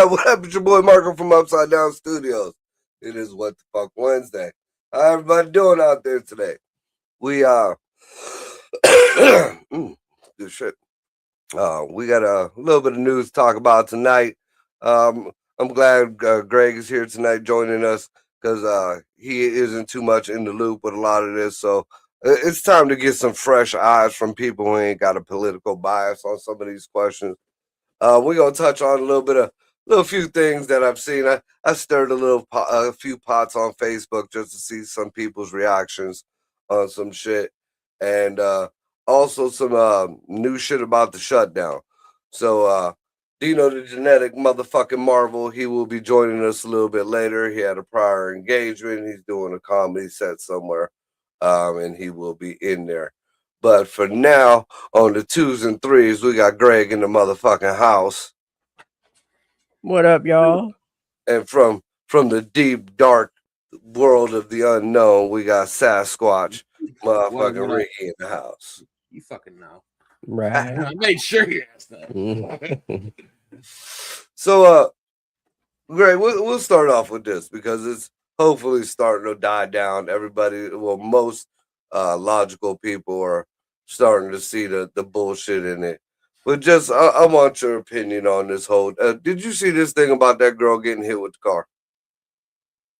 What up? It's your boy Marco from Upside Down Studios. It is WTF Wednesday. How everybody doing out there today? We good shit. We got a little bit of news to talk about tonight. I'm glad Greg is here tonight joining us because he isn't too much in the loop with a lot of this. So it's time to get some fresh eyes from people who ain't got a political bias on some of these questions. We're gonna touch on a few things that I've seen. I stirred a few pots on Facebook just to see some people's reactions on some shit, and also some new shit about the shutdown. So Dino the Genetic Motherfucking Marvel, he will be joining us a little bit later. He had a prior engagement. He's doing a comedy set somewhere, and he will be in there. But for now, on the 2s and 3s, we got Greg in the motherfucking house. What up, y'all? And from the deep, dark world of the unknown, we got Sasquatch, motherfucking Ricky in the house. You fucking know. Right. I made sure you asked that. So, Greg, we'll start off with this because it's hopefully starting to die down. Most logical people are starting to see the bullshit in it. But just, I want your opinion on this whole. Did you see this thing about that girl getting hit with the car?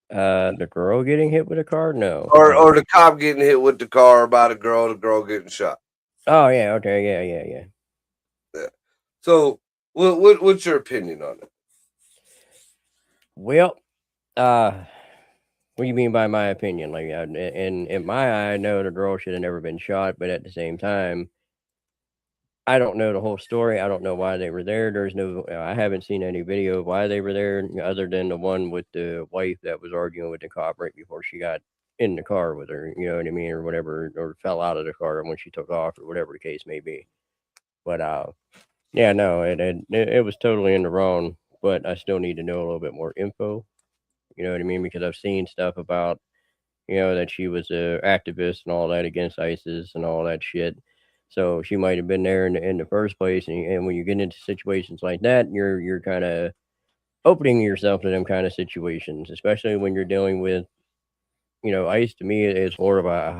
The girl getting hit with a car? No. Or the cop getting hit with the car about the girl getting shot. Oh yeah, okay, yeah. So, what's your opinion on it? Well, what do you mean by my opinion? Like, in my eye, I know the girl should have never been shot, but at the same time, I don't know the whole story. I don't know why they were there. I haven't seen any video of why they were there, other than the one with the wife that was arguing with the cop right before she got in the car with her, you know what I mean, or whatever, or fell out of the car when she took off, or whatever the case may be. But yeah, no, it was totally in the wrong. But I still need to know a little bit more info. You know what I mean? Because I've seen stuff about, that she was a activist and all that against ISIS and all that shit. So she might have been there in the first place. And when you get into situations like that, you're kind of opening yourself to them kind of situations, especially when you're dealing with, ICE. To me, it's more of a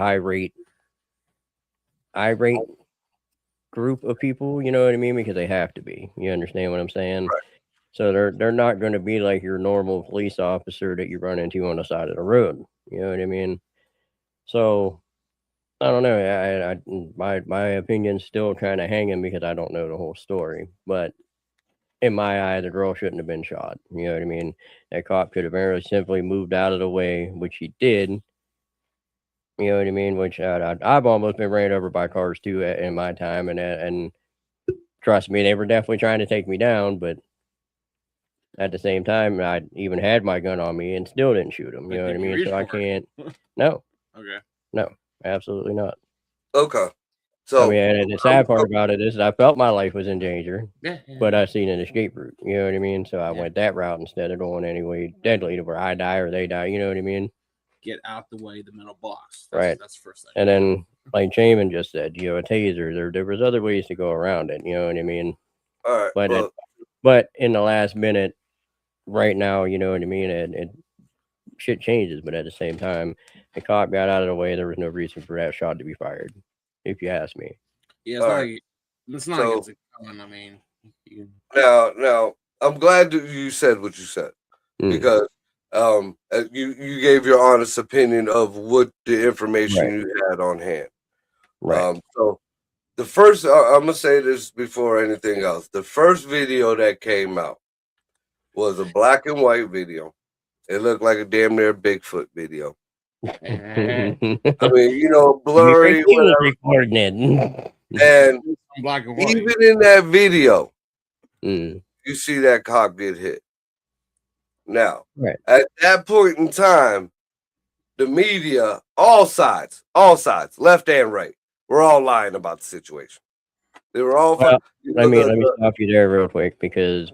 irate group of people. You know what I mean? Because they have to be. You understand what I'm saying? Right. So they're not going to be like your normal police officer that you run into on the side of the road. You know what I mean? So I don't know. My opinion's still kind of hanging because I don't know the whole story. But in my eye, the girl shouldn't have been shot. You know what I mean? That cop could have very simply moved out of the way, which he did. You know what I mean? Which I've almost been ran over by cars too in my time, and trust me, they were definitely trying to take me down, but at the same time, I even had my gun on me and still didn't shoot him. You know what I mean? So I can't. No. Okay. No, absolutely not. Okay. So I mean, and the sad part about it is I felt my life was in danger, Yeah. but I seen an escape route. You know what I mean? So I went that route instead of going any way deadly to where I die or they die. You know what I mean? Get out the way, the mental blocks. Right. That's the first thing. And then, like Jamin just said, a taser. There was other ways to go around it. You know what I mean? all right. But in the last minute, right now, you know what I mean? It shit changes, but at the same time, the cop got out of the way. There was no reason for that shot to be fired, if you ask me. Yeah, it's not against the gun. I mean, now, I'm glad that you said what you said because you gave your honest opinion of what the information you had on hand. Right. So the first, I'm gonna say this before anything else. The first video that came out was a black and white video. It looked like a damn near Bigfoot video. I mean, blurry. And black and white. Even in that video, Mm. You see that cop get hit. Now, Right. at that point in time, the media, all sides, left and right, were all lying about the situation. They were all. Well, let me stop you there real quick, because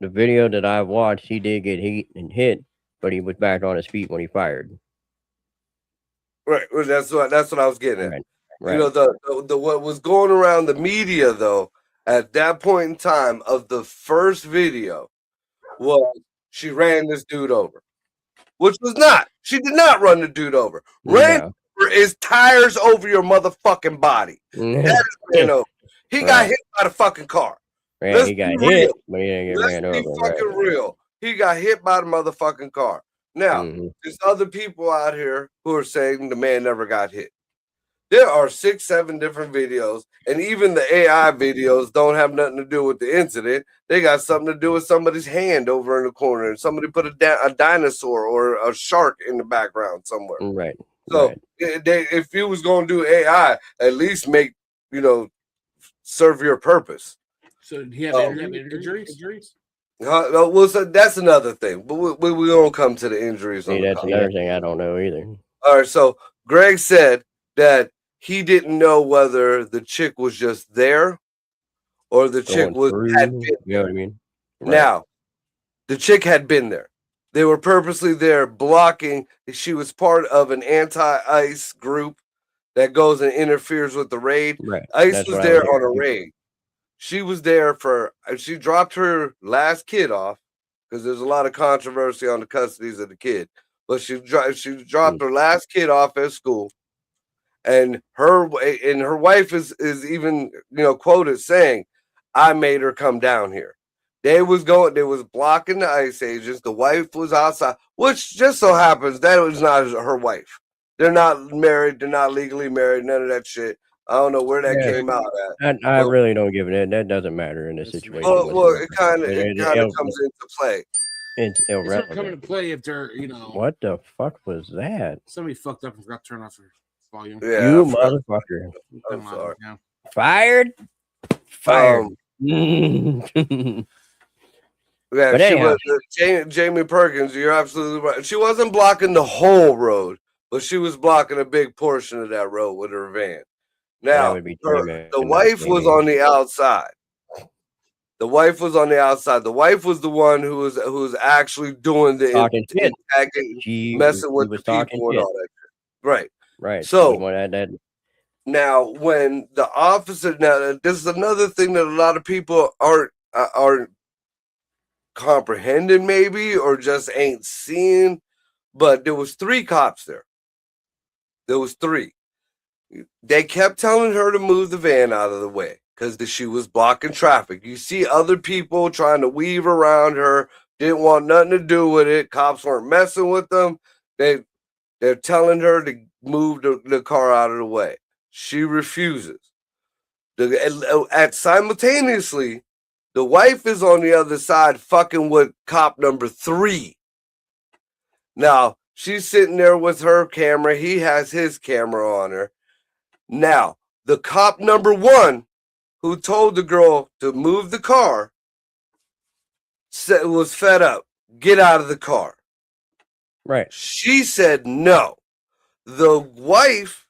the video that I watched, he did get hit, but he was back on his feet when he fired. Right. That's what I was getting at. Right. You know, the what was going around the media though at that point in time of the first video was she ran this dude over, which was not. She did not run the dude over. Ran over is tires over your motherfucking body. That is ran over. He got hit by the fucking car. Yeah, he got hit, but he didn't get ran over. Let's be fucking real. He got hit by the motherfucking car. Now, there's other people out here who are saying the man never got hit. There are 6, 7 different videos, and even the AI videos don't have nothing to do with the incident. They got something to do with somebody's hand over in the corner, and somebody put a dinosaur or a shark in the background somewhere. Right. So if you was going to do AI, at least make, serve your purpose. So do you have injuries? Well, so that's another thing, but we don't come to the injuries. That's another thing I don't know either. All right, so Greg said that he didn't know whether the chick was just there or the chick had been there. You know what I mean? Right. Now, the chick had been there. They were purposely there blocking. She was part of an anti-ICE group that goes and interferes with the raid. Right. ICE was there on a raid. She was there she dropped her last kid off because there's a lot of controversy on the custodies of the kid. But she dropped her last kid off at school. And her wife is even quoted saying, "I made her come down here." They was blocking the ICE agents. The wife was outside, which just so happens that was not her wife. They're not married. They're not legally married. None of that shit. I don't know where that came out at. I really don't give it. That doesn't matter in this situation. Well, it kind of comes into play. It's irrelevant. It's coming into play if they're What the fuck was that? Somebody fucked up and forgot to turn off their volume. Yeah, you motherfucker! I'm sorry. Fired. Yeah, but anyhow, Jamie Perkins, you're absolutely right. She wasn't blocking the whole road, but she was blocking a big portion of that road with her van. Now, the wife was on the outside. The wife was on the outside. The wife was the one who was actually doing the messing with the people and all that. Right. Right. So now, when the officer, this is another thing that a lot of people aren't comprehending, maybe, or just ain't seeing. But there was 3 cops there. There was 3. They kept telling her to move the van out of the way because she was blocking traffic. You see other people trying to weave around her, didn't want nothing to do with it. Cops weren't messing with them. They're telling her to move the car out of the way. She refuses. Simultaneously, the wife is on the other side fucking with cop number 3. Now, she's sitting there with her camera. He has his camera on her. Now, the cop number 1 who told the girl to move the car was fed up. Get out of the car. Right. She said no. The wife,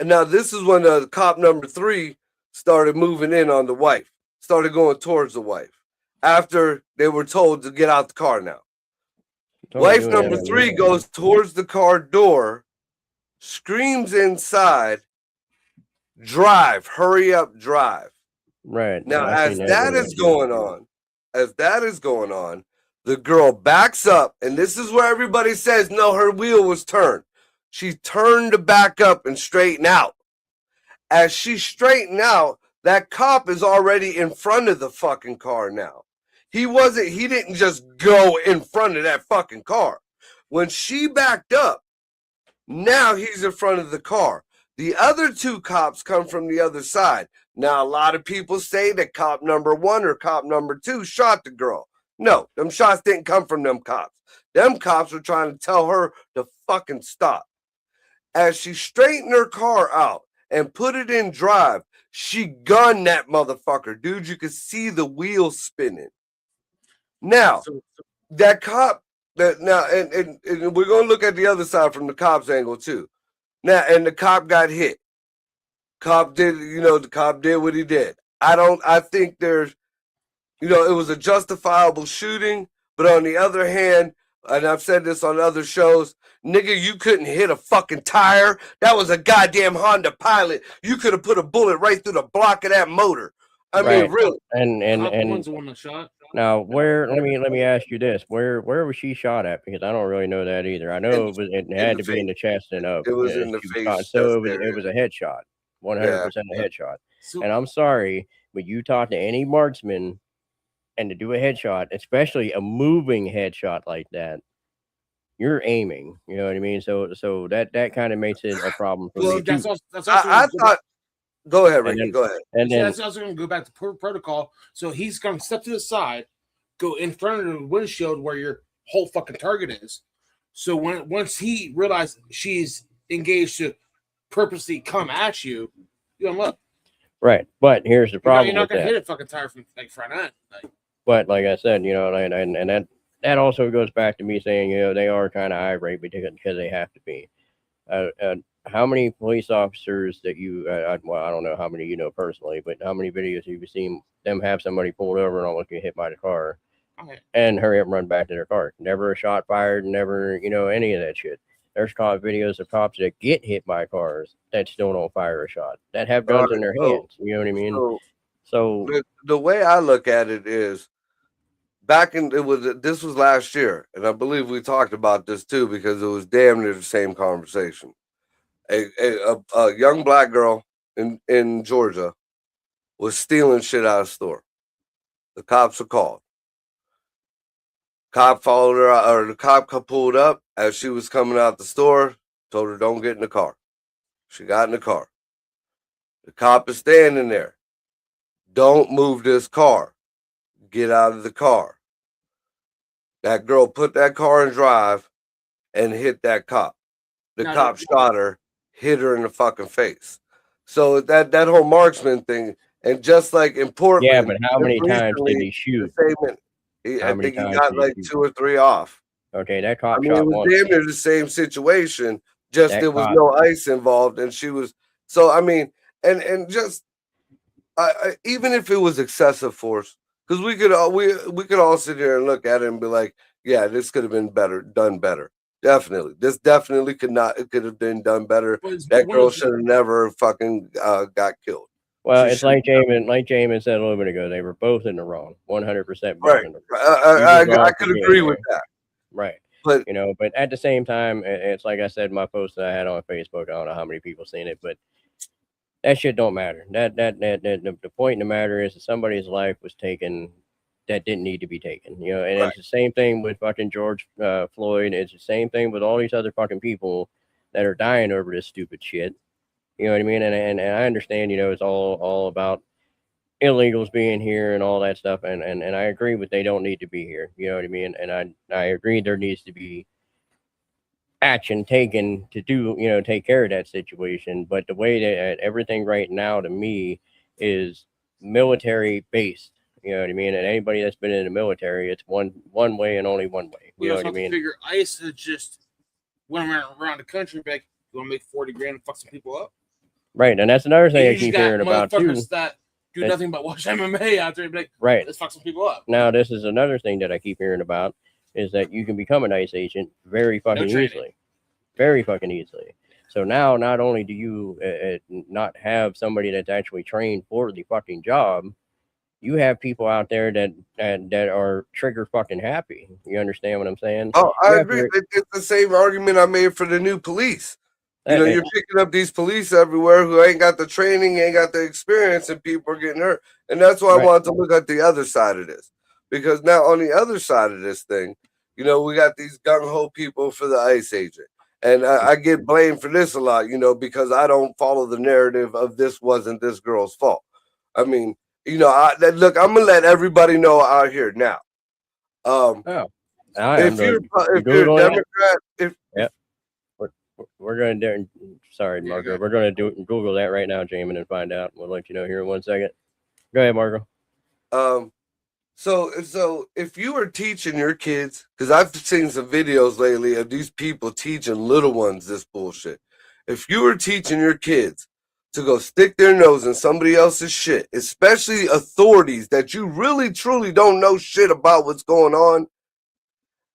now this is when the cop number 3 started moving in on the wife, started going towards the wife after they were told to get out the car now. Wife number 3 goes towards the car door, screams inside, drive, hurry up, drive. Right. Now, as that is going on, the girl backs up, and this is where everybody says, no, her wheel was turned. She turned to back up and straighten out. As she straightened out, that cop is already in front of the fucking car now. He didn't just go in front of that fucking car. When she backed up, now he's in front of the car. The other 2 cops come from the other side. Now, a lot of people say that cop number 1 or cop number 2 shot the girl. No, them shots didn't come from them cops. Them cops were trying to tell her to fucking stop. As she straightened her car out and put it in drive, She gunned that motherfucker, dude. You could see the wheels spinning. Now, that cop, and we're gonna look at the other side from the cop's angle too. Now, and the cop got hit. The cop did what he did. I think there's, it was a justifiable shooting, but on the other hand, and I've said this on other shows, nigga, you couldn't hit a fucking tire. That was a goddamn Honda Pilot. You could have put a bullet right through the block of that motor. I mean, really. And the one that shot. Now, where? Let me ask you this: where was she shot at? Because I don't really know that either. I know it had to be in the chest and up. It was in the face. So it was a headshot, 100% a headshot. And I'm sorry, but you talk to any marksman, and to do a headshot, especially a moving headshot like that, you're aiming. You know what I mean? So that kind of makes it a problem for me. That's also I thought. Go ahead, Ricky. Go ahead. And then that's also going to go back to protocol. So he's going to step to the side, go in front of the windshield where your whole fucking target is. So once he realizes she's engaged to purposely come at you, you unload. Right, but here's the problem. You're not going to hit a fucking tire from front end. But like I said, and that also goes back to me saying, they are kind of irate because they have to be. How many police officers that you, I don't know how many you know personally, but how many videos have you seen them have somebody pulled over and almost get hit by the car and hurry up and run back to their car? Never a shot fired, never, any of that shit. There's caught videos of cops that get hit by cars that still don't fire a shot, that have guns in their hands. You know what I mean? So the way I look at it is, this was last year, and I believe we talked about this too because it was damn near the same conversation. A young black girl in Georgia was stealing shit out of the store. The cops were called. Cop followed her out, or the cop pulled up as she was coming out the store, told her don't get in the car. She got in the car. The cop is standing there. Don't move this car. Get out of the car. That girl put that car in drive and hit that cop. The cop shot her, hit her in the fucking face. So that whole marksman thing, and just like in Portland. Yeah, but how many times did he shoot? I think he got like 2 or 3 off. Okay, that cop shot it was once. damn near the same situation, just there was no ice involved, and she was. So I mean, and just even if it was excessive force, because we could all sit here and look at it and be like, yeah, this could have been done better. Definitely. This definitely could have been done better. That girl should have never fucking got killed. Well, it's like Jamin said a little bit ago. They were both in the wrong, 100% right. in the wrong. I could agree with that. Right. But but at the same time, it's like I said in my post that I had on Facebook. I don't know how many people seen it, but that shit don't matter. The point in the matter is that somebody's life was taken that didn't need to be taken, and it's the same thing with fucking George Floyd. It's the same thing with all these other fucking people that are dying over this stupid shit. You know what I mean? And I understand, it's all about illegals being here and all that stuff. And I agree with they don't need to be here. You know what I mean? And I agree there needs to be action taken to take care of that situation. But the way that everything right now to me is military based. You know what I mean? And anybody that's been in the military, it's one way and only one way. You know what I mean? Figure ICE had just went around the country back. You want to make 40 grand and fuck some people up? Right, and that's another thing I keep hearing about too. That do nothing but watch MMA out there and be like, right, let's fuck some people up. Now, this is another thing that I keep hearing about is that you can become an ICE agent very fucking easily. Very fucking easily. So now, not only do you not have somebody that's actually trained for the fucking job, you have people out there that are trigger fucking happy. You understand what I'm saying? Oh, I agree. It's the same argument I made for the new police. You're picking up these police everywhere who ain't got the training, ain't got the experience, and people are getting hurt. And that's why I wanted to look at the other side of this. Because now on the other side of this thing, we got these gung-ho people for the ICE agent. And I get blamed for this a lot, because I don't follow the narrative of this wasn't this girl's fault. I mean, look, I'm going to let everybody know out here now. If you're a Democrat, We're going to do. Sorry, Margo. We're going to Google that right now, Jamin, and find out. We'll let you know here in 1 second. Go ahead, Margo. So if you were teaching your kids, because I've seen some videos lately of these people teaching little ones this bullshit. If you were teaching your kids to go stick their nose in somebody else's shit, especially authorities that you really truly don't know shit about what's going on,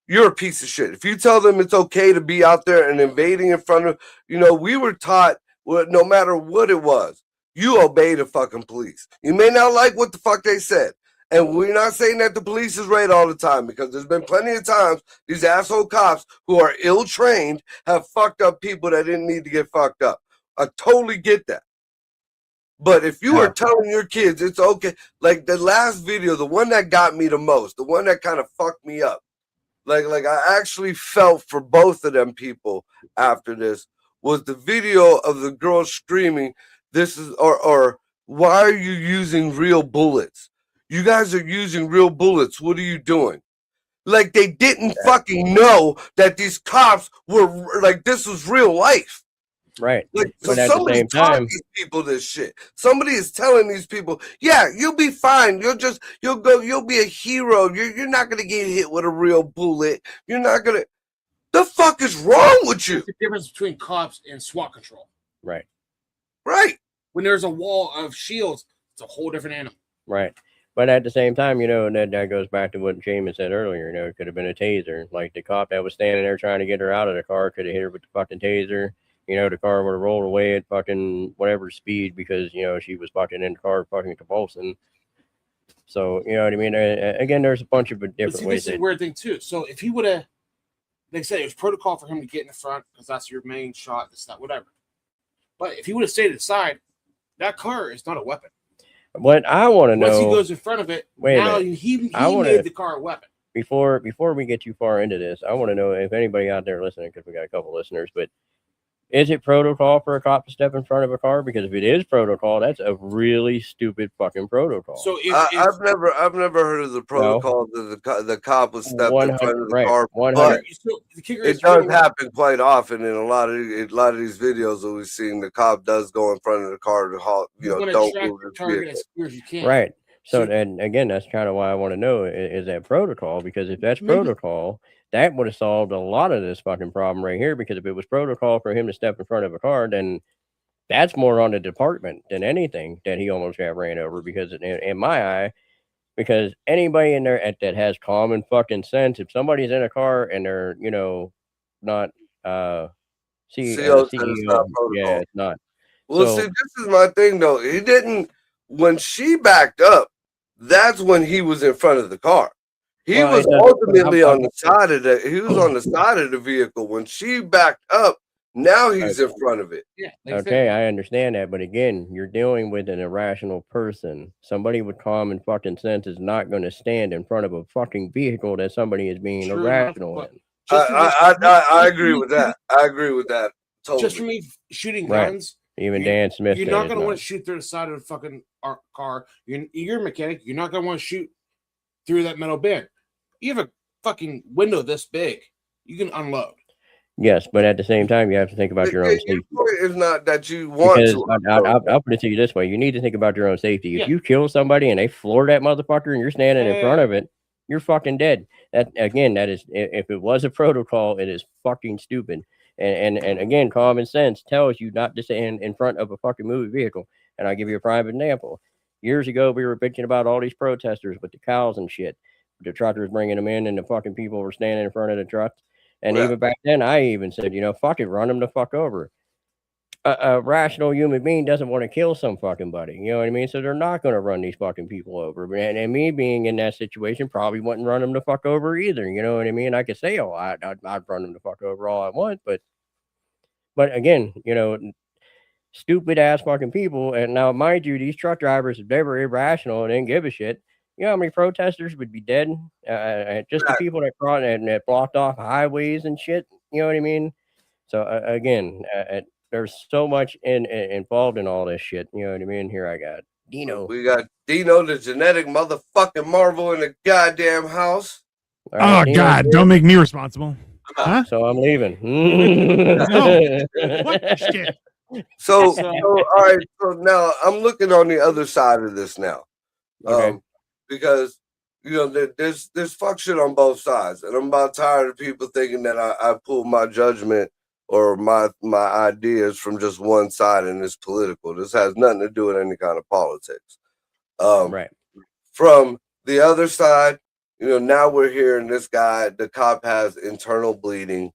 you're a piece of shit. If you tell them it's okay to be out there and invading in front of, we were taught, no matter what it was, you obey the fucking police. You may not like what the fuck they said. And we're not saying that the police is right all the time, because there's been plenty of times these asshole cops who are ill-trained have fucked up people that didn't need to get fucked up. I totally get that. But if you are telling your kids it's okay, like the last video, the one that got me the most, the one that kind of fucked me up, like I actually felt for both of them people after this, was the video of the girl screaming, "This is or why are you using real bullets? You guys are using real bullets. What are you doing?" Like they didn't fucking know that these cops were like, this was real life. Right. Like, so But at the somebody's same taught time, these people this shit. Somebody is telling these people, yeah, you'll be fine. You'll be a hero. You're not gonna get hit with a real bullet. You're not gonna. The fuck is wrong with you? There's the difference between cops and SWAT control. right. Right. When there's a wall of shields, it's a whole different animal. Right. But at the same time, and that goes back to what Jamin said earlier. It could have been a taser. Like the cop that was standing there trying to get her out of the car could have hit her with the fucking taser. The car would have rolled away at fucking whatever speed because, she was fucking in the car fucking convulsing. So, you know what I mean? Again, there's a bunch of different ways. This is a weird thing, too. So if he would have, like I said, it was protocol for him to get in the front because that's your main shot, this, that, whatever. But if he would have stayed to the side, that car is not a weapon. What I want to know. Once he goes in front of it, now he made the car a weapon. Before we get too far into this, I want to know if anybody out there listening, because we got a couple listeners, but is it protocol for a cop to step in front of a car? Because if it is protocol, that's a really stupid fucking protocol. So I've never heard of the protocol that the cop was stepped in front of the car. 100. But it does happen quite often in a lot of these videos that we've seen. The cop does go in front of the car to halt. Don't move the target as clear as you can. Right. So, and again, that's kind of why I want to know is that protocol, because if that's protocol, that would have solved a lot of this fucking problem right here. Because if it was protocol for him to step in front of a car, then that's more on the department than anything that he almost got ran over. Because in my eye, because anybody in there that has common fucking sense, if somebody's in a car and they're not CEO, yeah, it's not. Well, see, this is my thing though. He didn't. When she backed up, that's when he was in front of the car. He was ultimately on the side of the vehicle. When she backed up, now he's in front of it. Yeah. Okay, I understand that, but again, you're dealing with an irrational person. Somebody with common fucking sense is not going to stand in front of a fucking vehicle that somebody is being irrational in. I agree with that. I agree with that. Totally. Just for me shooting guns. Even Dan Smith. You're not going to want to shoot through the side of the fucking car. You're a mechanic. You're not going to want to shoot through that metal bin. You have a fucking window this big. You can unload. Yes, but at the same time, you have to think about your own safety. It's not that you want to. I'll put it to you this way. You need to think about your own safety. If you kill somebody and they floor that motherfucker and you're standing in front of it, you're fucking dead. That is, if it was a protocol, it is fucking stupid. And again, common sense tells you not to stand in front of a fucking moving vehicle. And I'll give you a prime example. Years ago, we were bitching about all these protesters with the cows and shit. The truckers bringing them in and the fucking people were standing in front of the trucks. And even back then, I even said, fuck it, run them the fuck over. A rational human being doesn't want to kill some fucking buddy. You know what I mean? So they're not going to run these fucking people over. And me being in that situation probably wouldn't run them the fuck over either. You know what I mean? I could say, I'd run them the fuck over all I want. But again, stupid ass fucking people. And now, mind you, these truck drivers, if they were irrational and didn't give a shit, you know how many protesters would be dead? Just the people that brought and that blocked off highways and shit. You know what I mean? So again, there's so much involved in all this shit. You know what I mean? Here I got Dino. We got Dino, the genetic motherfucking marvel in the goddamn house. Right, God, don't make me responsible. Huh? So I'm leaving. No. What shit? So, So- all right. So now I'm looking on the other side of this now, Okay. because there's fuck shit on both sides, and I'm about tired of people thinking that I pull my judgment or my ideas from just one side, and it's political. This has nothing to do with any kind of politics. Right. From the other side, now we're hearing this guy, the cop has internal bleeding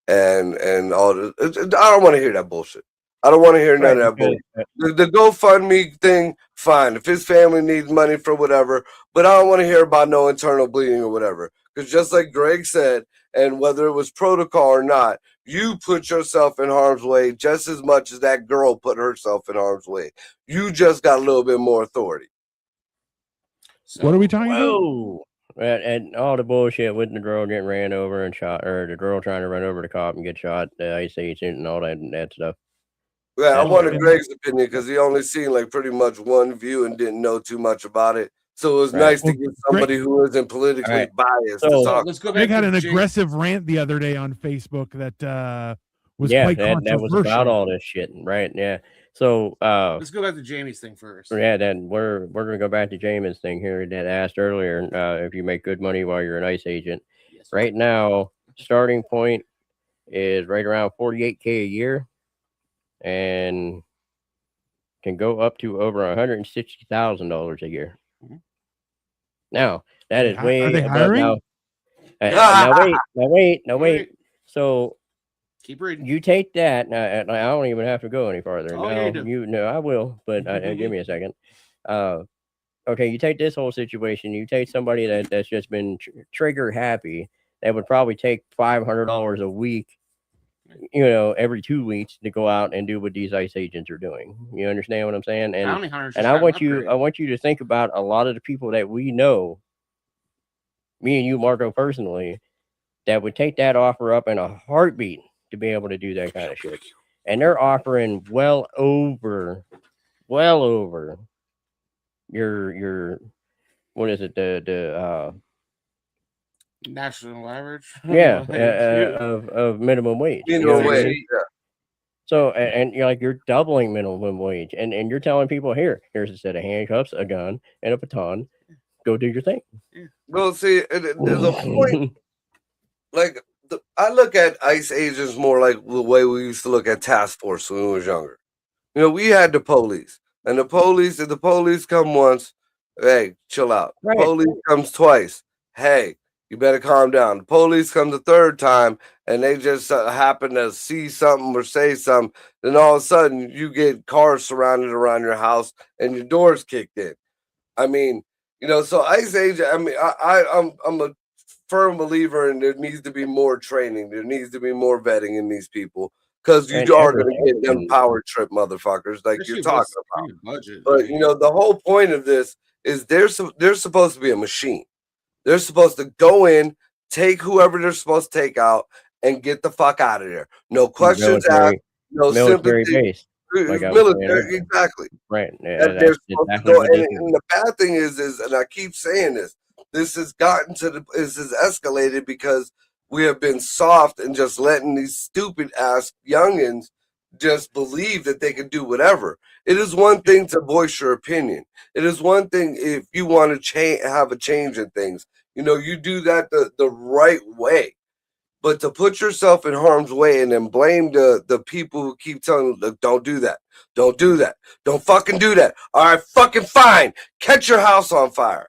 and all this. I don't want to hear that bullshit. I don't want to hear none of that bullshit. The GoFundMe thing, fine. If his family needs money for whatever, but I don't want to hear about no internal bleeding or whatever. Because just like Greg said, and whether it was protocol or not, you put yourself in harm's way just as much as that girl put herself in harm's way. You just got a little bit more authority. What are we talking about? Whoa. And all the bullshit with the girl getting ran over and shot, or the girl trying to run over the cop and get shot, the ice agent and all that stuff. Yeah, I That's wanted right. Greg's opinion because he only seen like pretty much one view and didn't know too much about it. So it was Right. nice to Well, get somebody who isn't politically Alright. biased So- to So talk. let's go back Greg had to an Jay. aggressive rant the other day on Facebook that was Yeah, quite that was controversial. about all this shit, right? Yeah. So Let's go back to Jamie's thing first. yeah, then we're gonna go back to Jamin's thing here that asked earlier. If you make good money while you're an ICE agent, Yes. right now starting point is right around $48K a year, and can go up to over $160,000 a year. Mhm. Now that is Are way they above hiring? now. Now wait. So Keep reading. you take that. I don't even have to go any farther. Oh, yeah, No, you do. no, I will, but give me a second. Okay, you take this whole situation. You take somebody that's just been trigger happy. That would probably take $500 a week, every 2 weeks to go out and do what these ICE agents are doing. You understand what I'm saying? And Bounty hunters just and I got an want you upgrade. to think about a lot of the people that we know, me and you, Marco, personally, that would take that offer up in a heartbeat to be able to do that kind of shit. And they're offering well over your what is it, the National average. yeah, of minimum wage. You know Minimum what I wage. mean? Yeah. So and you're doubling minimum wage, and you're telling people here's a set of handcuffs, a gun, and a baton. Go do your thing. Well, see, there's a point. Like I look at ICE agents more like the way we used to look at task force when we was younger. We had the police, and if the police come once, hey, chill out. Right. Police comes twice, hey, you better calm down. The police comes the third time, and they just happen to see something or say something. Then all of a sudden, you get cars surrounded around your house, and your doors kicked in. I mean, so ICE agent. I mean, I'm a firm believer in there needs to be more training. There needs to be more vetting in these people because you And are going to get them everything. power trip motherfuckers like Especially you're talking with about. your budget. But the whole point of this is they're supposed to be a machine. They're supposed to go in, take whoever they're supposed to take out, and get the fuck out of there. No questions asked. No military sympathy. base. Like I was saying Military, earlier. exactly. Right. Yeah, That they're that's supposed to exactly go. what they And do. the bad thing is, and I keep saying this has gotten this has escalated because we have been soft and just letting these stupid ass youngins just believe that they can do whatever. It is one thing to voice your opinion. It is one thing if you want to have a change in things. You do that the right way. But to put yourself in harm's way and then blame the people who keep telling you, look, don't do that. Don't do that. Don't fucking do that. All right, fucking fine. Catch your house on fire.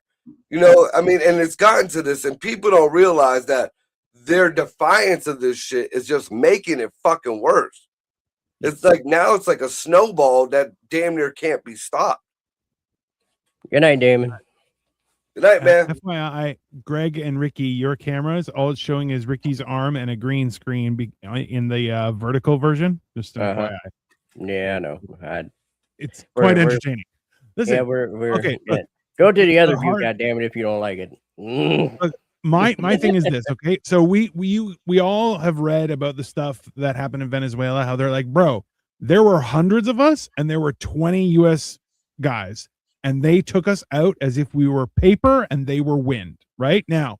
I mean, and it's gotten to this, and people don't realize that their defiance of this shit is just making it fucking worse. It's like now it's like a snowball that damn near can't be stopped. Good night, Damon. Good night, man. FYI, Greg and Ricky, your cameras, all it's showing is Ricky's arm and a green screen in the vertical version. Just an Uh-huh. FYI. Yeah, I know. It's We're- quite we're- entertaining. Listen, Yeah, we're okay, yeah. look, Go to the other the view, hard- goddammit, if you don't like it. my thing is this, okay? So we all have read about the stuff that happened in Venezuela, how they're like, bro, there were hundreds of us and there were 20 US guys, and they took us out as if we were paper and they were wind. Right now,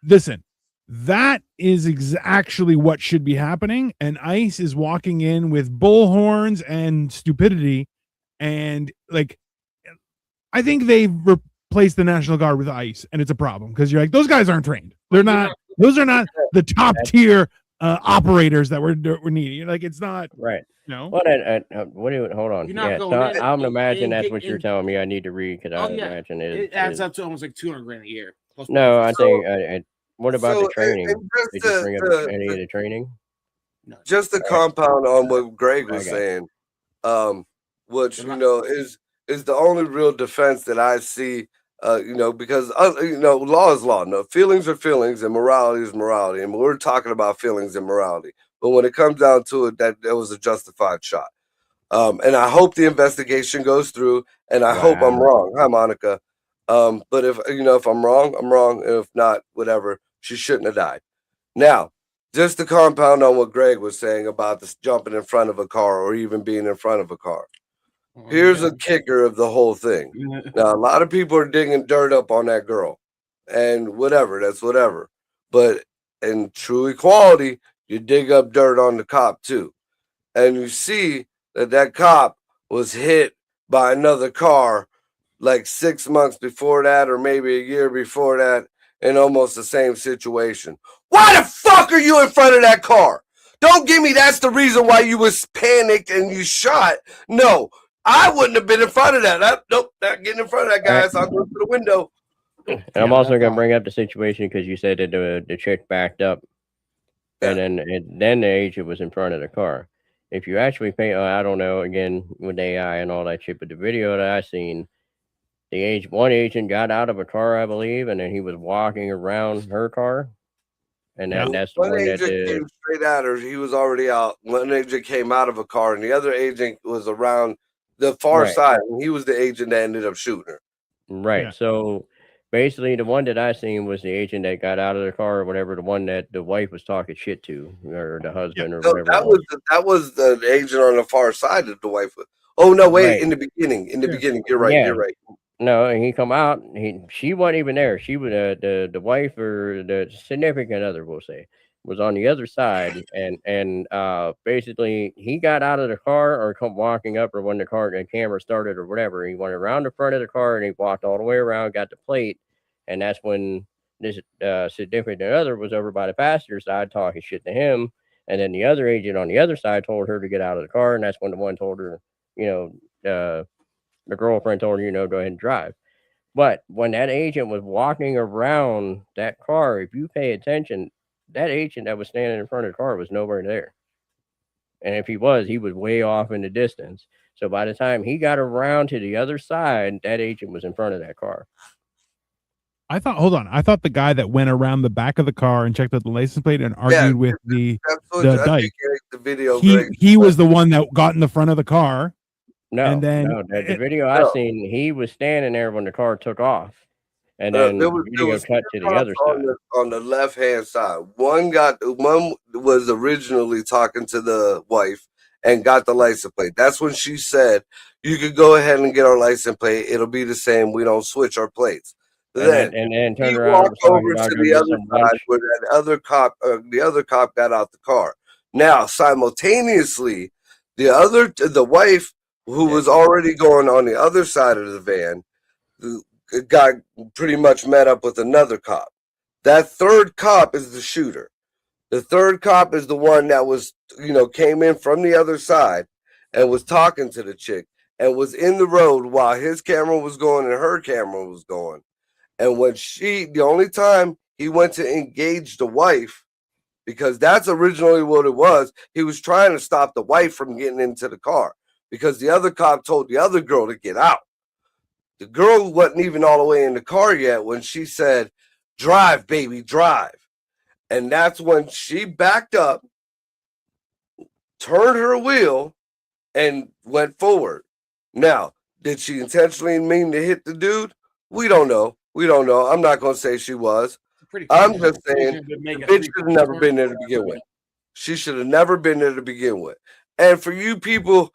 listen, That is actually what should be happening. And ICE is walking in with bullhorns and stupidity. And like, I think they've replaced the National Guard with ICE, and it's a problem because you're like, those guys aren't trained. They're not. Those are not the top tier operators that we're needing. You're like, it's not right. No. What? What do you? Hold on. You're not Yeah, going so in I'm and- imagining and that's get- what you're and- telling me. I need to read because I imagine it adds up to almost like $200,000 a year. Plus No, I benefits. think. What about So, the training? and just Did you bring up the- any of the training? No. just the Right. compound on what Greg was Okay. saying, which is the only real defense that I see. Because law is law. No, feelings are feelings, and morality is morality, and we're talking about feelings and morality. But when it comes down to it, that was a justified shot. And I hope the investigation goes through, and I hope I'm Wow. wrong. Hi, Monica. But if I'm wrong, I'm wrong. And if not, whatever. She shouldn't have died. Now, just to compound on what Greg was saying about this jumping in front of a car or even being in front of a car. Here's a kicker of the whole thing. Now, a lot of people are digging dirt up on that girl, and whatever, that's whatever. But in true equality, you dig up dirt on the cop too, and you see that cop was hit by another car like 6 months before that, or maybe a year before that, in almost the same situation. Why the fuck are you in front of that car? Don't give me that's the reason why you was panicked and you shot. No, I wouldn't have been in front of that. Nope, not getting in front of that guy. Right. So I'll go to the window. And I'm also going to bring up the situation because you said that the chick backed up, and then the agent was in front of the car. If you actually pay, I don't know, again with AI and all that shit, but the video that I seen, one agent got out of a car, I believe, and then he was walking around her car, and that's the One one that agent came straight at her. He was already out. One agent came out of a car, and the other agent was around the far Right. side, and he was the agent that ended up shooting her. Right. Yeah. So basically, the one that I seen was the agent that got out of the car or whatever, the one that the wife was talking shit to, or the husband or No, whatever. that was the agent on the far side that the wife was. Oh no, wait! Right. In the beginning, you're right. Yeah. You're right. No, and he come out. She wasn't even there. She was the wife or the significant other, we'll say, was on the other side, and basically he got out of the car or come walking up, or when the camera started or whatever, he went around the front of the car and he walked all the way around, got the plate, and that's when this significant other was over by the passenger side talking shit to him, and then the other agent on the other side told her to get out of the car, and that's when the one told her, the girlfriend told her, go ahead and drive. But when that agent was walking around that car, if you pay attention, that agent that was standing in front of the car was nowhere there. And if he was way off in the distance. So by the time he got around to the other side, that agent was in front of that car. I thought the guy that went around the back of the car and checked out the license plate and argued with the dyke. The video. He was the one that got in the front of the car. No, and then the video I seen, he was standing there when the car took off, and then the video cut to the other side. On the left hand side, one was originally talking to the wife and got the license plate. That's when she said, "You could go ahead and get our license plate. It'll be the same. We don't switch our plates." And then he turned around walked over to the other side where that other cop, the other cop got out the car. Now, simultaneously, the wife, who was already going on the other side of the van, got pretty much met up with another cop. That third cop is the shooter. The third cop is the one that was, came in from the other side and was talking to the chick and was in the road while his camera was going and her camera was going. And when the only time he went to engage the wife, because that's originally what it was, he was trying to stop the wife from getting into the car because the other cop told the other girl to get out. The girl wasn't even all the way in the car yet when she said, "Drive, baby, drive." And that's when she backed up, turned her wheel, and went forward. Now, did she intentionally mean to hit the dude? We don't know. I'm not going to say she was. I'm just saying the bitch should have never been there to begin with. She should have never been there to begin with. And for you people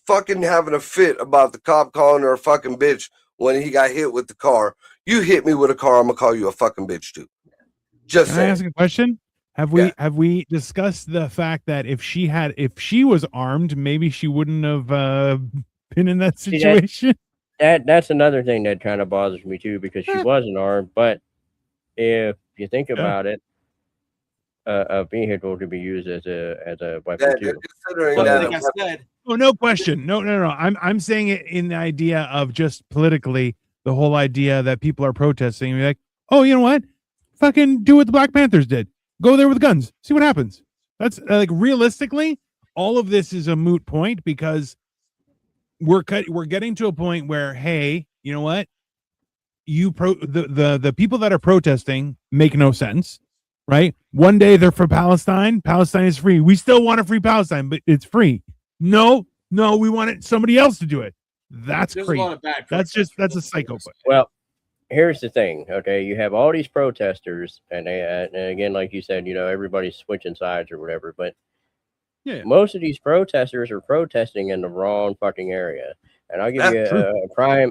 fucking having a fit about the cop calling her a fucking bitch when he got hit with the car, you hit me with a car, I'm going to call you a fucking bitch too. Just Can I ask saying. a question? Have we discussed the fact that if she was armed, maybe she wouldn't have been in that See, situation? that's another thing that kind of bothers me too, because she Eh. wasn't armed. But if you think Yeah. about it, a vehicle could be used as a weapon That, too. considering So- that, Like I said, Oh, no question. No. I'm saying it in the idea of just politically, the whole idea that people are protesting and be like, oh, you know what? Fucking do what the Black Panthers did. Go there with guns. See what happens. That's like realistically, all of this is a moot point because we're getting to a point where, hey, you know what? The people that are protesting make no sense, right? One day they're for Palestine. Palestine is free. We still want a free Palestine, but it's free. No, we want somebody else to do it. That's there's crazy. a lot of bad. That's a psycho. Well, here's the thing, okay? You have all these protesters, and again, like you said, everybody's switching sides or whatever. But Yeah. most of these protesters are protesting in the wrong fucking area. And I'll give you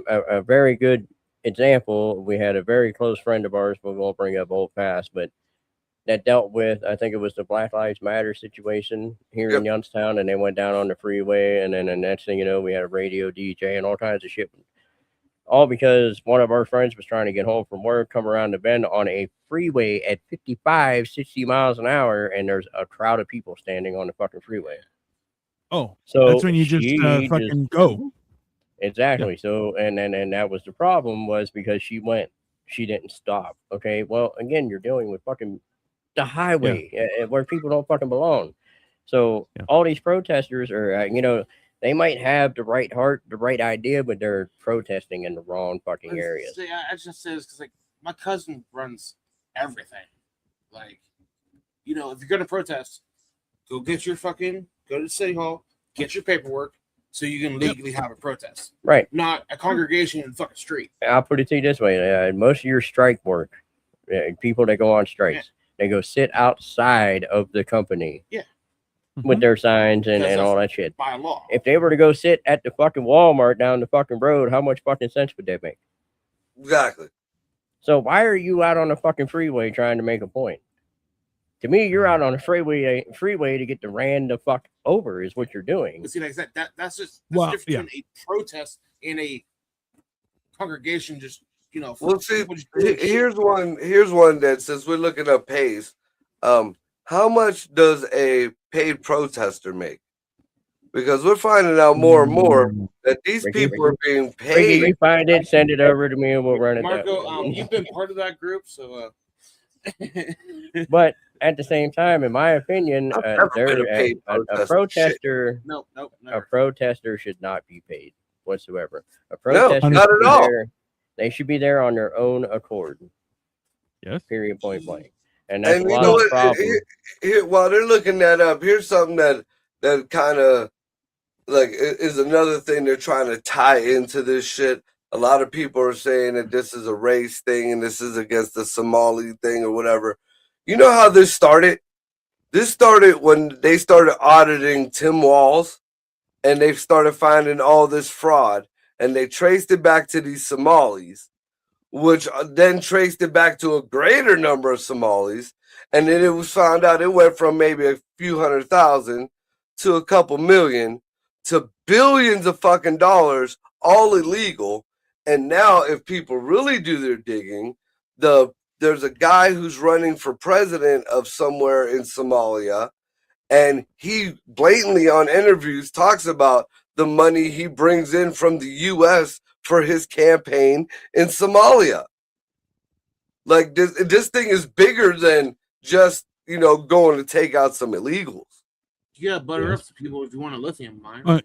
a very good example. We had a very close friend of ours, we won't bring up old past, but that dealt with, I think it was the Black Lives Matter situation here in Youngstown, and they went down on the freeway, and then the next thing you know, we had a radio DJ and all kinds of shit. All because one of our friends was trying to get home from work, come around the bend on a freeway at 55, 60 miles an hour, and there's a crowd of people standing on the fucking freeway. Oh, So that's when you just fucking go. Exactly. Yeah. So, and that was the problem, was because she didn't stop. Okay. Well, again, you're dealing with fucking the highway where people don't fucking belong. So all these protesters are, they might have the right heart, the right idea, but they're protesting in the wrong fucking areas. See, I just say this because, like, my cousin runs everything. Like, if you're gonna protest, go to the city hall, get your paperwork, so you can legally have a protest. Right. Not a congregation in the fucking street. I'll put it to you this way: most of your strike work, people that go on strikes, they go sit outside of the company. Yeah. With their signs and all that shit. By law. If they were to go sit at the fucking Walmart down the fucking road, how much fucking sense would that make? Exactly. So why are you out on the fucking freeway trying to make a point? To me, you're out on the freeway to get the ran the fuck over is what you're doing. But see, like that's the difference between a protest and a congregation. Just well, see, here's one that, since we're looking up pays, how much does a paid protester make? Because we're finding out more and more that these people are being paid. You find it, send it over to me, and we'll run it. Marco, you've been part of that group, so. But at the same time, in my opinion, a protester, a protester should not be paid whatsoever. A protester, not at all. They should be there on their own accord. Yes. Period. Point blank. And that's a lot of the problem. While they're looking that up, here's something that kind of like is another thing they're trying to tie into this shit. A lot of people are saying that this is a race thing and this is against the Somali thing or whatever. You know how this started? This started when they started auditing Tim Walz, and they started finding all this fraud, and they traced it back to these Somalis, which then traced it back to a greater number of Somalis. And then it was found out it went from maybe a few 100,000 to a couple million to billions of fucking dollars, all illegal. And now if people really do their digging, there's a guy who's running for president of somewhere in Somalia, and he blatantly on interviews talks about the money he brings in from the U.S. for his campaign in Somalia. Like this thing is bigger than just, going to take out some illegals. Yeah, butter up some people if you want a lithium mine.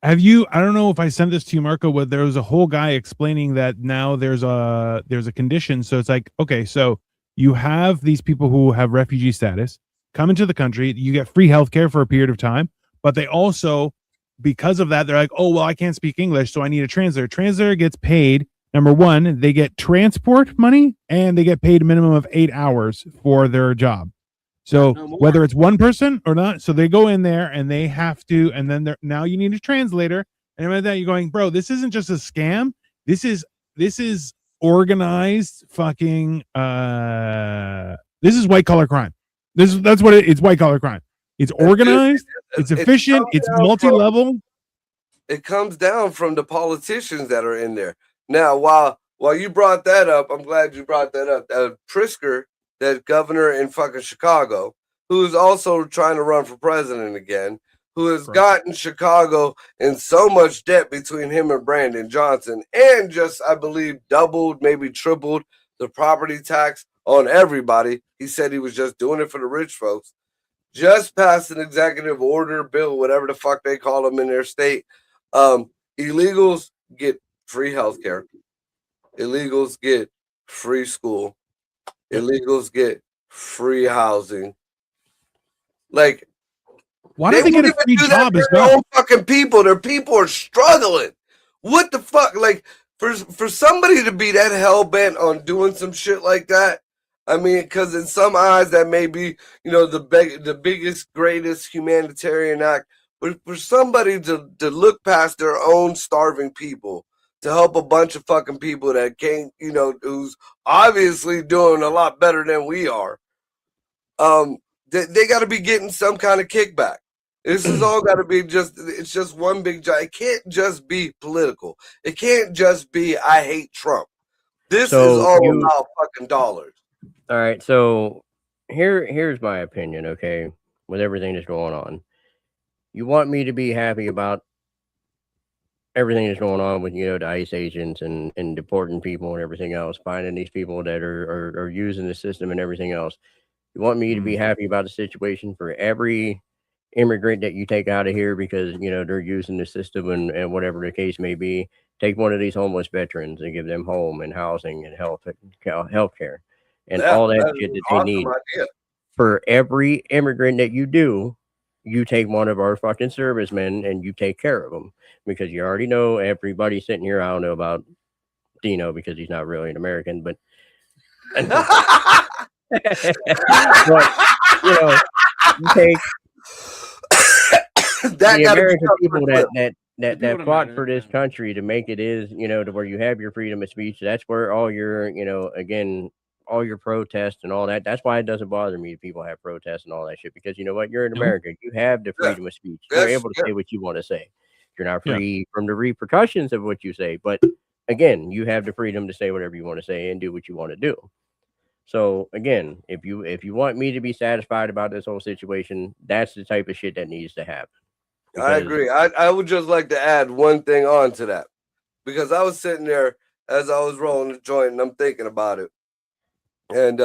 Have you? I don't know if I sent this to you, Marco. But there was a whole guy explaining that now there's a condition. So it's like, okay, so you have these people who have refugee status come into the country. You get free healthcare for a period of time, but they also, because of that, they're like, oh well, I can't speak English, so I need a translator. Translator gets paid. Number one, they get transport money, and they get paid a minimum of 8 hours for their job. So whether it's one person or not, so they go in there and they have to, and then now you need a translator. And with that, you're going, bro, this isn't just a scam. This is organized fucking This is white collar crime. That's what it's white collar crime. It's organized, it's efficient, it's multi-level. It comes down from the politicians that are in there. Now, while you brought that up, I'm glad you brought that up. Pritzker, that governor in fucking Chicago, who is also trying to run for president again, who has gotten Chicago in so much debt between him and Brandon Johnson, and just, I believe, doubled, maybe tripled the property tax on everybody. He said he was just doing it for the rich folks. Just passed an executive order bill, whatever the fuck they call them in their state. Illegals get free healthcare. Illegals get free school. Illegals get free housing. Like, why don't they get a free job as well? Their own fucking people. Their people are struggling. What the fuck? Like, for somebody to be that hell bent on doing some shit like that, I mean, because in some eyes that may be, the biggest, greatest humanitarian act. But for somebody to look past their own starving people to help a bunch of fucking people that can't, who's obviously doing a lot better than we are, they got to be getting some kind of kickback. This is all got to be it's just one big job. It can't just be political. It can't just be, I hate Trump. This is all about fucking dollars. All right. So here's my opinion. Okay. With everything that's going on, you want me to be happy about everything that's going on with, the ICE agents and deporting people and everything else, finding these people that are using the system and everything else. You want me to be happy about the situation for every immigrant that you take out of here because, they're using the system and whatever the case may be. Take one of these homeless veterans and give them home and housing and health care and all that shit that they need. Idea. For every immigrant that you do, you take one of our fucking servicemen and you take care of them, because you already know everybody sitting here. I don't know about Dino because he's not really an American, but you take the American people that fought for this country to make it is, to where you have your freedom of speech. That's where all your, again, all your protests and all that. That's why it doesn't bother me if people have protests and all that shit, because you know what? You're in America. You have the freedom of speech. You're able to say what you want to say. You're not free from the repercussions of what you say. But again, you have the freedom to say whatever you want to say and do what you want to do. So again, if you want me to be satisfied about this whole situation, that's the type of shit that needs to happen. I agree. I would just like to add one thing on to that, because I was sitting there as I was rolling the joint and I'm thinking about it. And,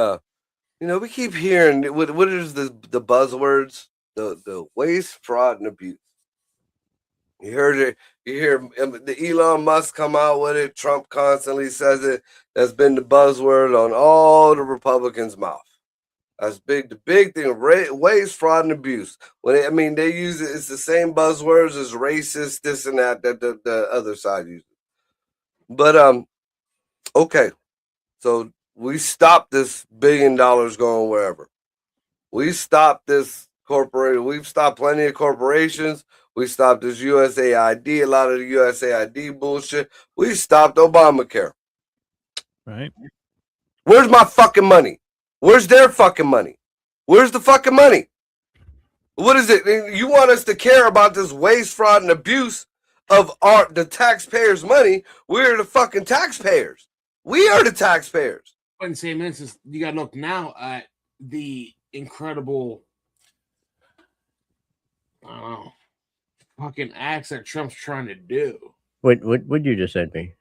we keep hearing, what is the buzzwords? The waste, fraud, and abuse. You heard it. You hear the Elon Musk come out with it. Trump constantly says it. That's been the buzzword on all the Republicans' mouth. That's big. The big thing, waste, fraud, and abuse. They use it. It's the same buzzwords as racist, this and that the other side uses. But okay, so we stopped this $1 billion going wherever. We stopped this corporation. We've stopped plenty of corporations. We stopped this USAID, a lot of the USAID bullshit. We stopped Obamacare. Right. Where's my fucking money? Where's their fucking money? Where's the fucking money? What is it? You want us to care about this waste, fraud, and abuse of the taxpayers' money? We're the fucking taxpayers. We are the taxpayers. But in the same instance, you got to look now at the incredible, I don't know, fucking acts that Trump's trying to do. What you just said me?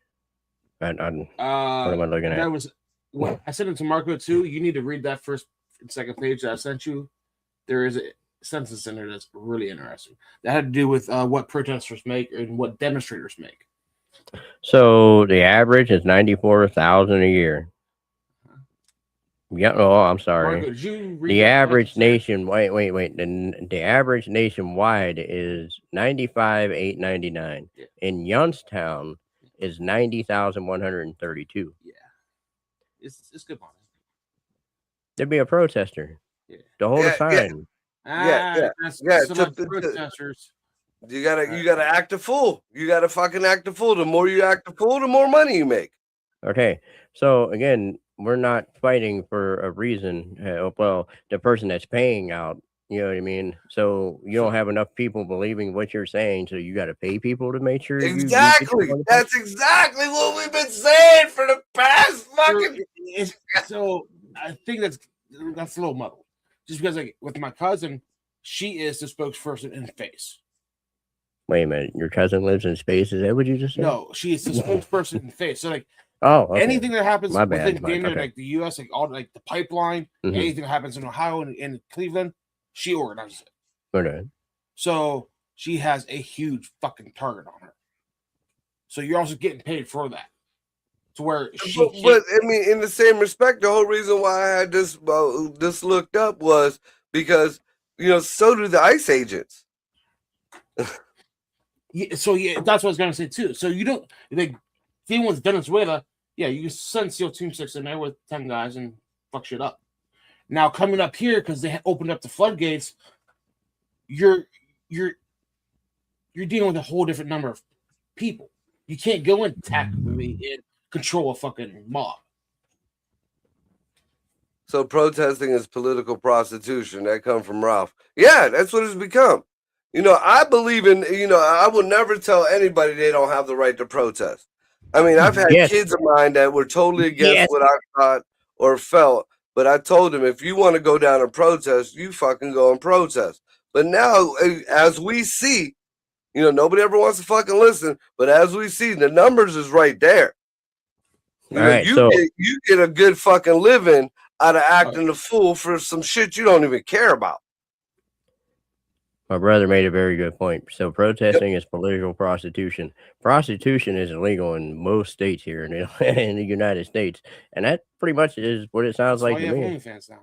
What am I looking at? That was what I sent it to Marco too. You need to read that first and second page that I sent you. There is a sentence in there that's really interesting. That had to do with what protesters make and what demonstrators make. So the average is 94,000 a year. Yeah. Oh, I'm sorry. Marco, the average nation. Wait. The average nationwide is 95,899. Yeah. In Youngstown is 90,132. Yeah, it's good money. There'd be a protester. Yeah. To hold a sign. That's protesters. You gotta act a fool. You gotta fucking act a fool. The more you act a fool, the more money you make. Okay. So again, we're not fighting for a reason. Well, the person that's paying out, you know what I mean? So you don't have enough people believing what you're saying, so you got to pay people to make sure you get your Exactly. money back? That's exactly what we've been saying for the past fucking. So I think that's a little muddled. Just because, like, with my cousin, she is the spokesperson in face. Wait a minute, your cousin lives in space? Is that what you just said? No, she is the spokesperson in face. So, like, Oh, okay. anything that happens My bad. within Okay. like the U.S., like all like the pipeline, Mhm. anything that happens in Ohio and Cleveland, she organizes it. Okay. So she has a huge fucking target on her. So you're also getting paid for that. To where she But I mean, in the same respect, the whole reason why I had this looked up was because, you know, so do the ICE agents. Yeah, so yeah, that's what I was gonna say too. So you don't like dealing with Venezuela, yeah, you can send SEAL Team 6 in there with 10 guys and fuck shit up. Now coming up here because they opened up the floodgates, you're dealing with a whole different number of people. You can't go and tactically and control a fucking mob. So protesting is political prostitution. That come from Ralph. Yeah, that's what it's become. You know, I believe in, you know, I will never tell anybody they don't have the right to protest. I mean, I've had Yes. kids of mine that were totally against Yes. what I thought or felt, but I told them, if you want to go down and protest, you fucking go and protest. But now, as we see, you know, nobody ever wants to fucking listen, but as we see, the numbers is right there. You All know, right, you get a good fucking living out of acting a fool for some shit you don't even care about. My brother made a very good point. So protesting is political prostitution. Prostitution is illegal in most states here in in the United States, and that pretty much is what it sounds That's like why to you have me. OnlyFans now.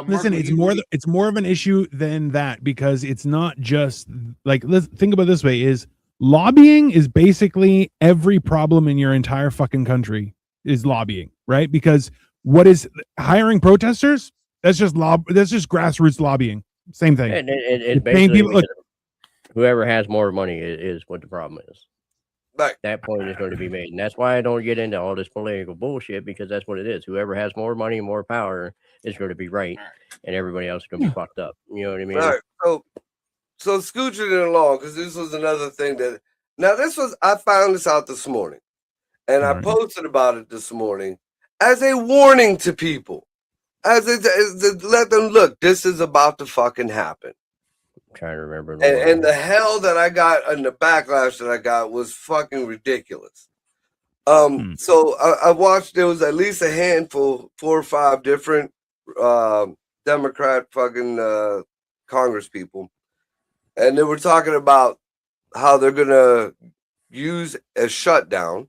Listen, Marco, it's more of an issue than that, because it's not just like, let's think about it this way: is lobbying is basically every problem in your entire fucking country is lobbying, right? Because what is hiring protesters? That's just grassroots lobbying. Same thing. It's You're paying basically people- look, whoever has more money is what the problem is. Right. That point is going to be made, and that's why I don't get into all this political bullshit, because that's what it is. Whoever has more money and more power is going to be right, and everybody else is going to be fucked up. You know what I mean? All right. So scooching it along, because this was another thing I found this out this morning, and I posted about it this morning as a warning to people, as to let them look, this is about to fucking happen. I'm trying to remember. And the hell that I got and the backlash that I got was fucking ridiculous. So I watched, there was at least a handful, 4 or 5 different Democrat fucking Congress people, and they were talking about how they're gonna use a shutdown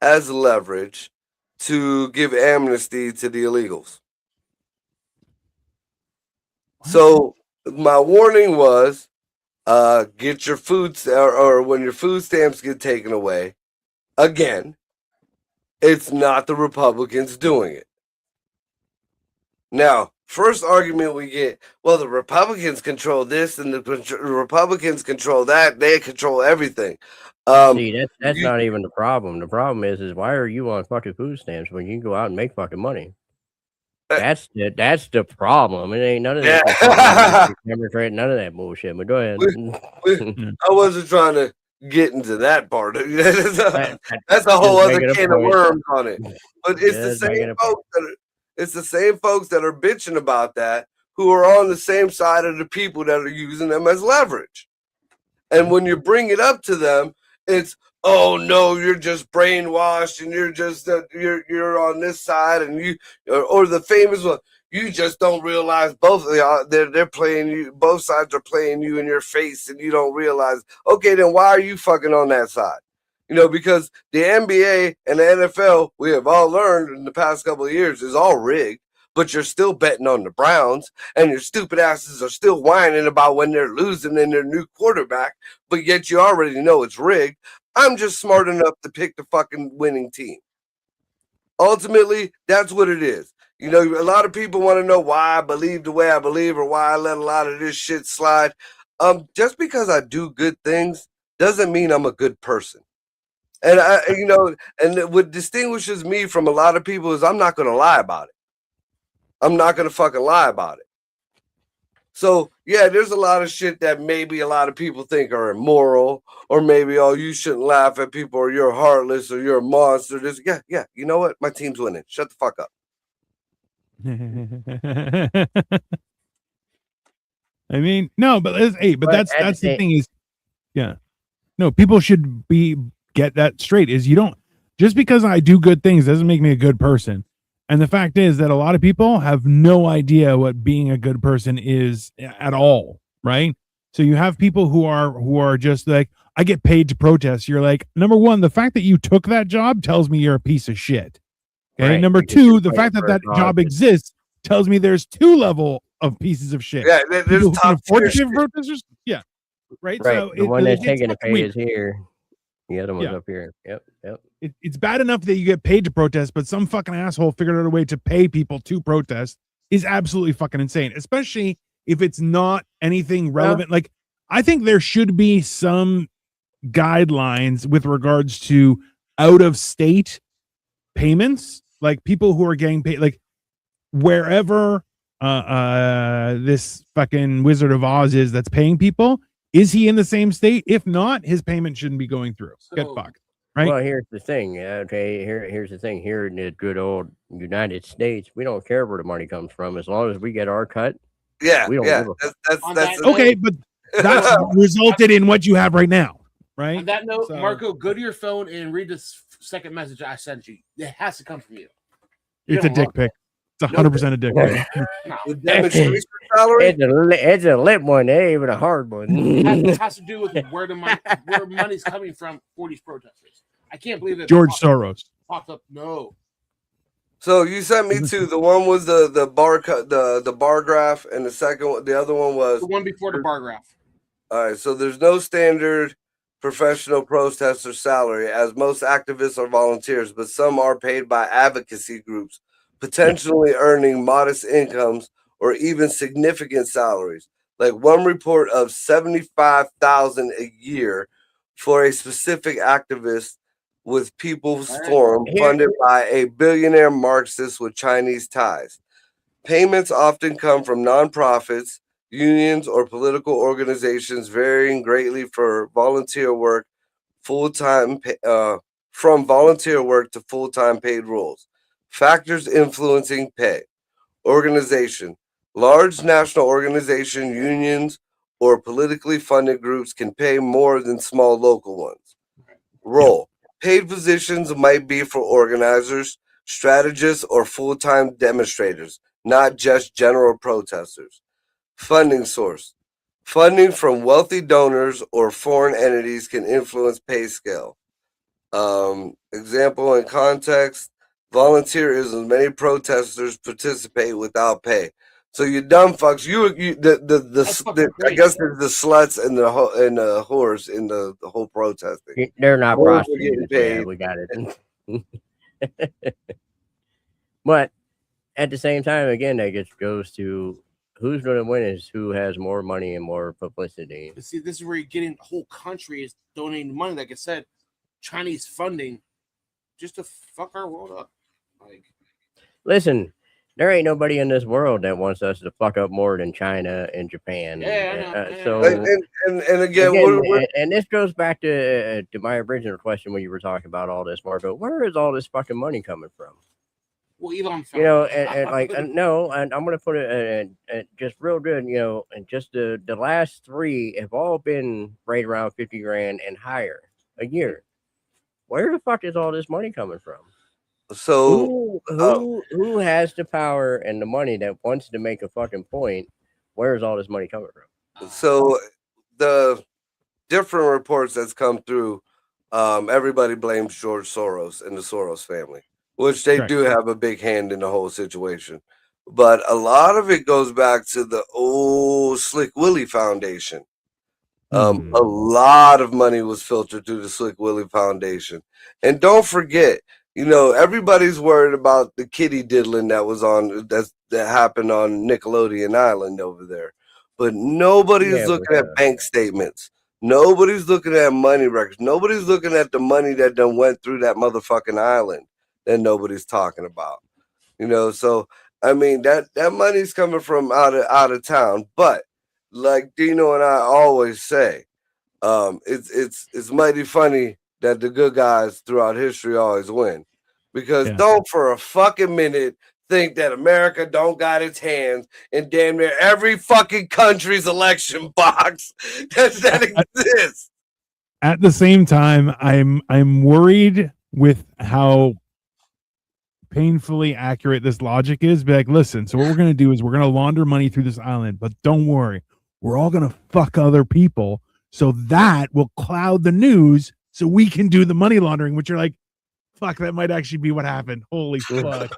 as leverage to give amnesty to the illegals. So my warning was, get your food or when your food stamps get taken away, again, it's not the Republicans doing it. Now, first argument we get, well, the Republicans control this and the Republicans control that. They control everything. See, that's not even the problem. The problem is why are you on fucking food stamps when you can go out and make fucking money? That's the problem. It ain't none of that. None of that bullshit. But go ahead. I wasn't trying to get into that part. That's a whole other can of worms on it. But it's the same folks it's the same folks that are bitching about that who are on the same side of the people that are using them as leverage. And when you bring it up to them, it's, oh no, you're just brainwashed and you're just you're on this side, and you or the famous one, you just don't realize both of y'all, they're playing you, both sides are playing you in your face and you don't realize. Okay, then why are you fucking on that side? You know, because the NBA and the NFL, we have all learned in the past couple of years, is all rigged, but you're still betting on the Browns, and your stupid asses are still whining about when they're losing in their new quarterback, but yet you already know it's rigged. I'm just smart enough to pick the fucking winning team. Ultimately, that's what it is. You know, a lot of people want to know why I believe the way I believe or why I let a lot of this shit slide. Just because I do good things doesn't mean I'm a good person. And and what distinguishes me from a lot of people is I'm not going to lie about it. I'm not going to fucking lie about it. So, yeah, there's a lot of shit that maybe a lot of people think are immoral, or maybe, oh, you shouldn't laugh at people, or you're heartless, or you're a monster. Yeah. You know what? My team's winning. Shut the fuck up. I mean, no, but that's the thing is, yeah, no, people should get that straight. Is you don't just because I do good things doesn't make me a good person. And the fact is that a lot of people have no idea what being a good person is at all, right? So you have people who are just like, I get paid to protest. You're like, number one, the fact that you took that job tells me you're a piece of shit. Okay. Right, Number because you're two, the playing fact that for that a job cause. exists tells me there's two level of pieces of shit. Yeah, there's People who can top afford tier to give shit. protesters. Yeah. Right. Right. So The one it that's gets taking the fucking pay weird. is here. The other one's Yeah. up here. Yep. It's bad enough that you get paid to protest, but some fucking asshole figured out a way to pay people to protest is absolutely fucking insane, especially if it's not anything relevant. Like, I think there should be some guidelines with regards to out of state payments, like people who are getting paid, like wherever this fucking Wizard of Oz is that's paying people, is he in the same state? If not, his payment shouldn't be going through. Get fucked. Right? Well, here's the thing. Okay, here's the thing. Here in the good old United States, we don't care where the money comes from as long as we get our cut. Yeah, we don't yeah. give a fuck. That's okay, but that's resulted in what you have right now, right? On that note, So- Marco, go to your phone and read this second message I sent you. It has to come from you. You It's a don't dick love pic. It's 100% a dick pic. No. the demonstration salary. It's a lit one, it ain't even a hard one. It has to do with where money's coming from for these protesters. I can't believe that George Soros. popped up. No, So you sent me two. The one was the bar graph, and the other one was the one before the bar graph. all right. So there's no standard professional protester salary, as most activists are volunteers, but some are paid by advocacy groups, potentially earning modest incomes or even significant salaries. Like one report of $75,000 a year for a specific activist with People's Forum, funded by a billionaire Marxist with Chinese ties. Payments often come from nonprofits, unions, or political organizations, varying greatly for volunteer work, from volunteer work to full-time paid roles. Factors influencing pay: organization. Large national organization, unions, or politically funded groups can pay more than small local ones. Role. Paid positions might be for organizers, strategists, or full-time demonstrators, not just general protesters. Funding source. Funding from wealthy donors or foreign entities can influence pay scale. Example and context: volunteerism. Many protesters participate without pay. So you dumb fucks. I guess there's the sluts and the whores in the whole protesting. They're not Whores are prostitutes. getting Yeah, paid. we got it. But at the same time, again, that just goes to who's going to win is who has more money and more publicity. But see, this is where you're getting the whole country is donating money. Like I said, Chinese funding just to fuck our world up. Like, Listen, there ain't nobody in this world that wants us to fuck up more than China and Japan. Yeah, I know. So and again, and this goes back to my original question when you were talking about all this, Marco. Where is all this fucking money coming from? well, Elon, You know, and like no, and I'm gonna put it just real good. You know, and just the last three have all been right around 50 grand and higher a year. Where the fuck is all this money coming from? so Who has the power and the money that wants to make a fucking point? Where is all this money coming from? So the different reports that's come through, everybody blames George Soros and the Soros family, which they do have a big hand in the whole situation. But a lot of it goes back to the old Slick Willie Foundation. A lot of money was filtered through the Slick Willie Foundation. And don't forget, you know, everybody's worried about the kitty diddling that happened on Nickelodeon Island over there. But nobody's looking at bank statements. Nobody's looking at money records. Nobody's looking at the money that done went through that motherfucking island that nobody's talking about. You know, so I mean that money's coming from out of town. But like Dino and I always say, it's mighty funny that the good guys throughout history always win. Because don't for a fucking minute think that America don't got its hands in damn near every fucking country's election box that exists. At the same time, I'm worried with how painfully accurate this logic is. Be like, listen, so what we're gonna do is we're gonna launder money through this island, but don't worry, we're all gonna fuck other people, so that will cloud the news, so we can do the money laundering. Which you're like, fuck, that might actually be what happened. Holy fuck!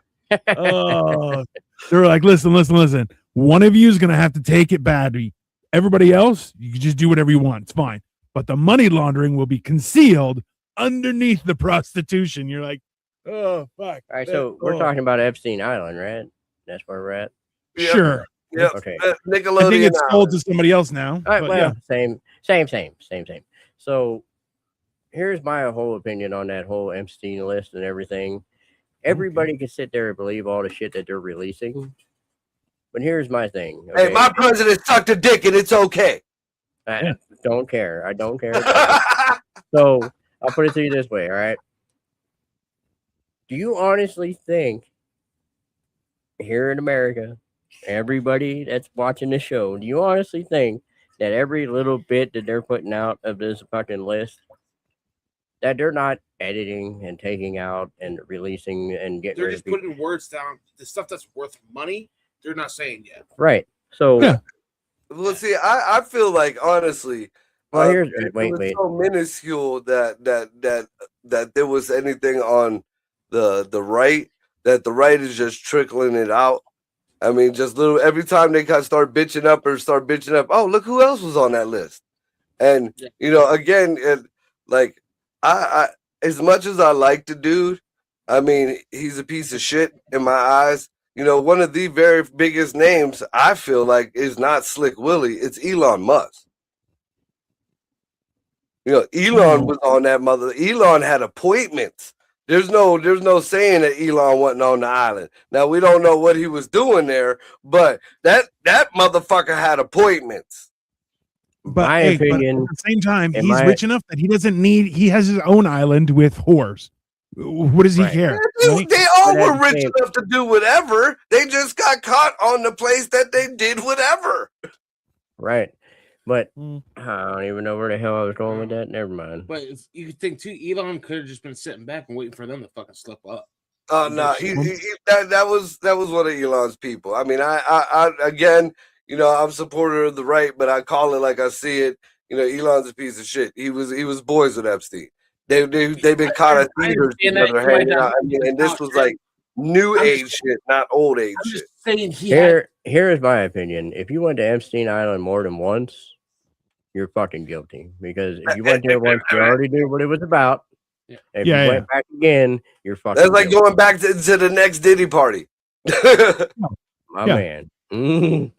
Oh, they're like, listen. One of you is gonna have to take it badly. Everybody else, you can just do whatever you want. It's fine. But the money laundering will be concealed underneath the prostitution. You're like, oh fuck! All right, so we're talking about Epstein Island, right? That's where we're at. Sure. Yep. Okay. Nickelodeon. I think it's sold Island. to somebody else now. All right, but well, yeah. same. So here's my whole opinion on that whole Epstein list and everything. Everybody can sit there and believe all the shit that they're releasing. But here's my thing. Hey, my president sucked a dick and it's okay. I don't care. I don't care. So I'll put it to you this way, all right? Do you honestly think here in America, everybody that's watching the show, do you honestly think that every little bit that they're putting out of this fucking list, that they're not editing and taking out and releasing and getting They're rid just of people? putting words down. The stuff that's worth money, they're not saying yet. Right. So Yeah. Well, see, I feel like honestly, well, here's it wait. was so minuscule that there was anything on the right, that the right is just trickling it out. I mean, just little every time they start bitching up. Oh, look who else was on that list. And you know, again, like I as much as I like the dude, I mean, he's a piece of shit in my eyes. You know, one of the very biggest names I feel like is not Slick Willie, it's Elon Musk. You know, Elon was on that mother. Elon had appointments. There's no saying that Elon wasn't on the island. Now we don't know what he was doing there, but that motherfucker had appointments. But, My opinion, but at the same time, he's rich enough that he doesn't need. He has his own island with whores. What does he care? Dude, they all were rich enough to do whatever. They just got caught on the place that they did whatever. Right. But I don't even know where the hell I was going with that. Never mind. But if you think too, Elon could have just been sitting back and waiting for them to fucking slip up. Oh no, that was one of Elon's people. I mean, I again, you know, I'm a supporter of the right, but I call it like I see it. You know, Elon's a piece of shit. He was boys with Epstein. They've been caught at theaters together hanging out. I mean, and this was like new age shit, not old age shit. Saying here is my opinion. If you went to Epstein Island more than once, you're fucking guilty. Because if you went there once, you already knew what it was about. Yeah. If you went back again, you're fucking That's like guilty. going back to the next Diddy party. My man. I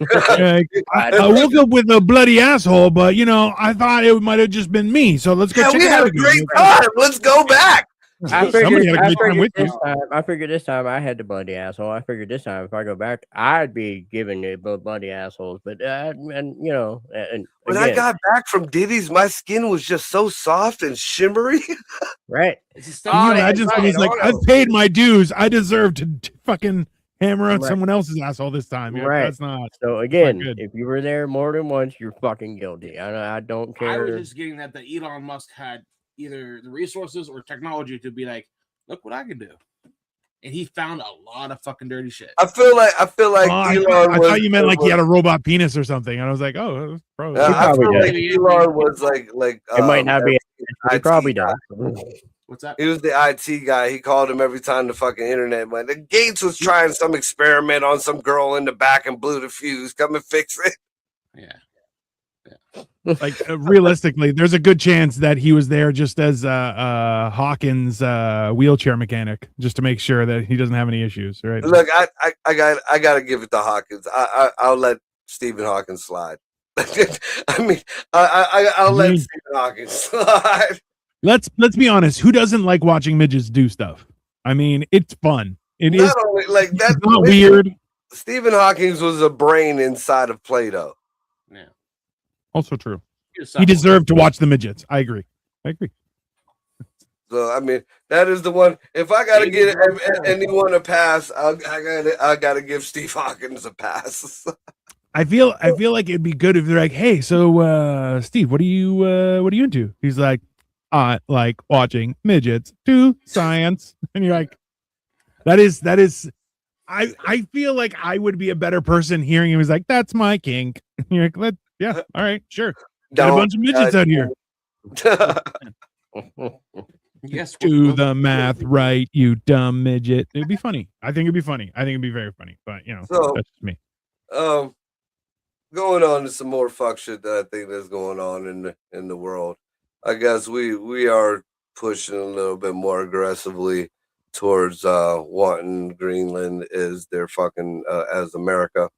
woke up with a bloody asshole, but you know, I thought it might have just been me. So let's go check it out. We had a great time. Let's go back. I figured this time I had the bloody asshole. I figured this time if I go back, I'd be giving it bloody assholes. But and you know, and when I got back from Diddy's, my skin was just so soft and shimmery. Right. I was like, I've paid my dues. I deserve to fucking hammer out someone else's asshole this time. Right. That's not. So again, if you were there more than once, you're fucking guilty. I don't care. I was just getting that Elon Musk had either the resources or technology to be like, look what I can do. And he found a lot of fucking dirty shit. I feel like Elon. I thought you meant like he had a robot penis or something, and I was like, oh, bro. I feel like Elon was like it might not be. He probably does. What's that? He was the IT guy. He called him every time the fucking internet went. The Gates was trying some experiment on some girl in the back and blew the fuse. Come and fix it. Yeah. Like realistically, there's a good chance that he was there just as Hawkins' wheelchair mechanic, just to make sure that he doesn't have any issues. Right? Look, I got to give it to Hawkins. I'll let Stephen Hawkins slide. I mean, I'll let mean- Stephen Hawking slide. Let's be honest. Who doesn't like watching midgets do stuff? I mean, it's fun. It is. Not only like It's that. not weird. Stephen Hawking was a brain inside of Plato. Yeah. Also true. Here's He deserved to watch the midgets. I agree. So I mean, that is the one. If I gotta get anyone a pass, I gotta give Steve Hawkins a pass. I feel like it'd be good if they're like, hey, so Steve, what are you into? He's like, I like watching midgets do science. And you're like, that is I feel like I would be a better person hearing him. He's like, that's my kink. And you're like, yeah, all right, sure. Got a bunch of midgets out here. Yes, Do the math right, you dumb midget. It'd be funny. I think it'd be funny. I think it'd be very funny. But you know, So- that's just me. Going on to some more fuck shit that I think that's going on in the world. I guess we are pushing a little bit more aggressively towards wanting Greenland as their fucking as America.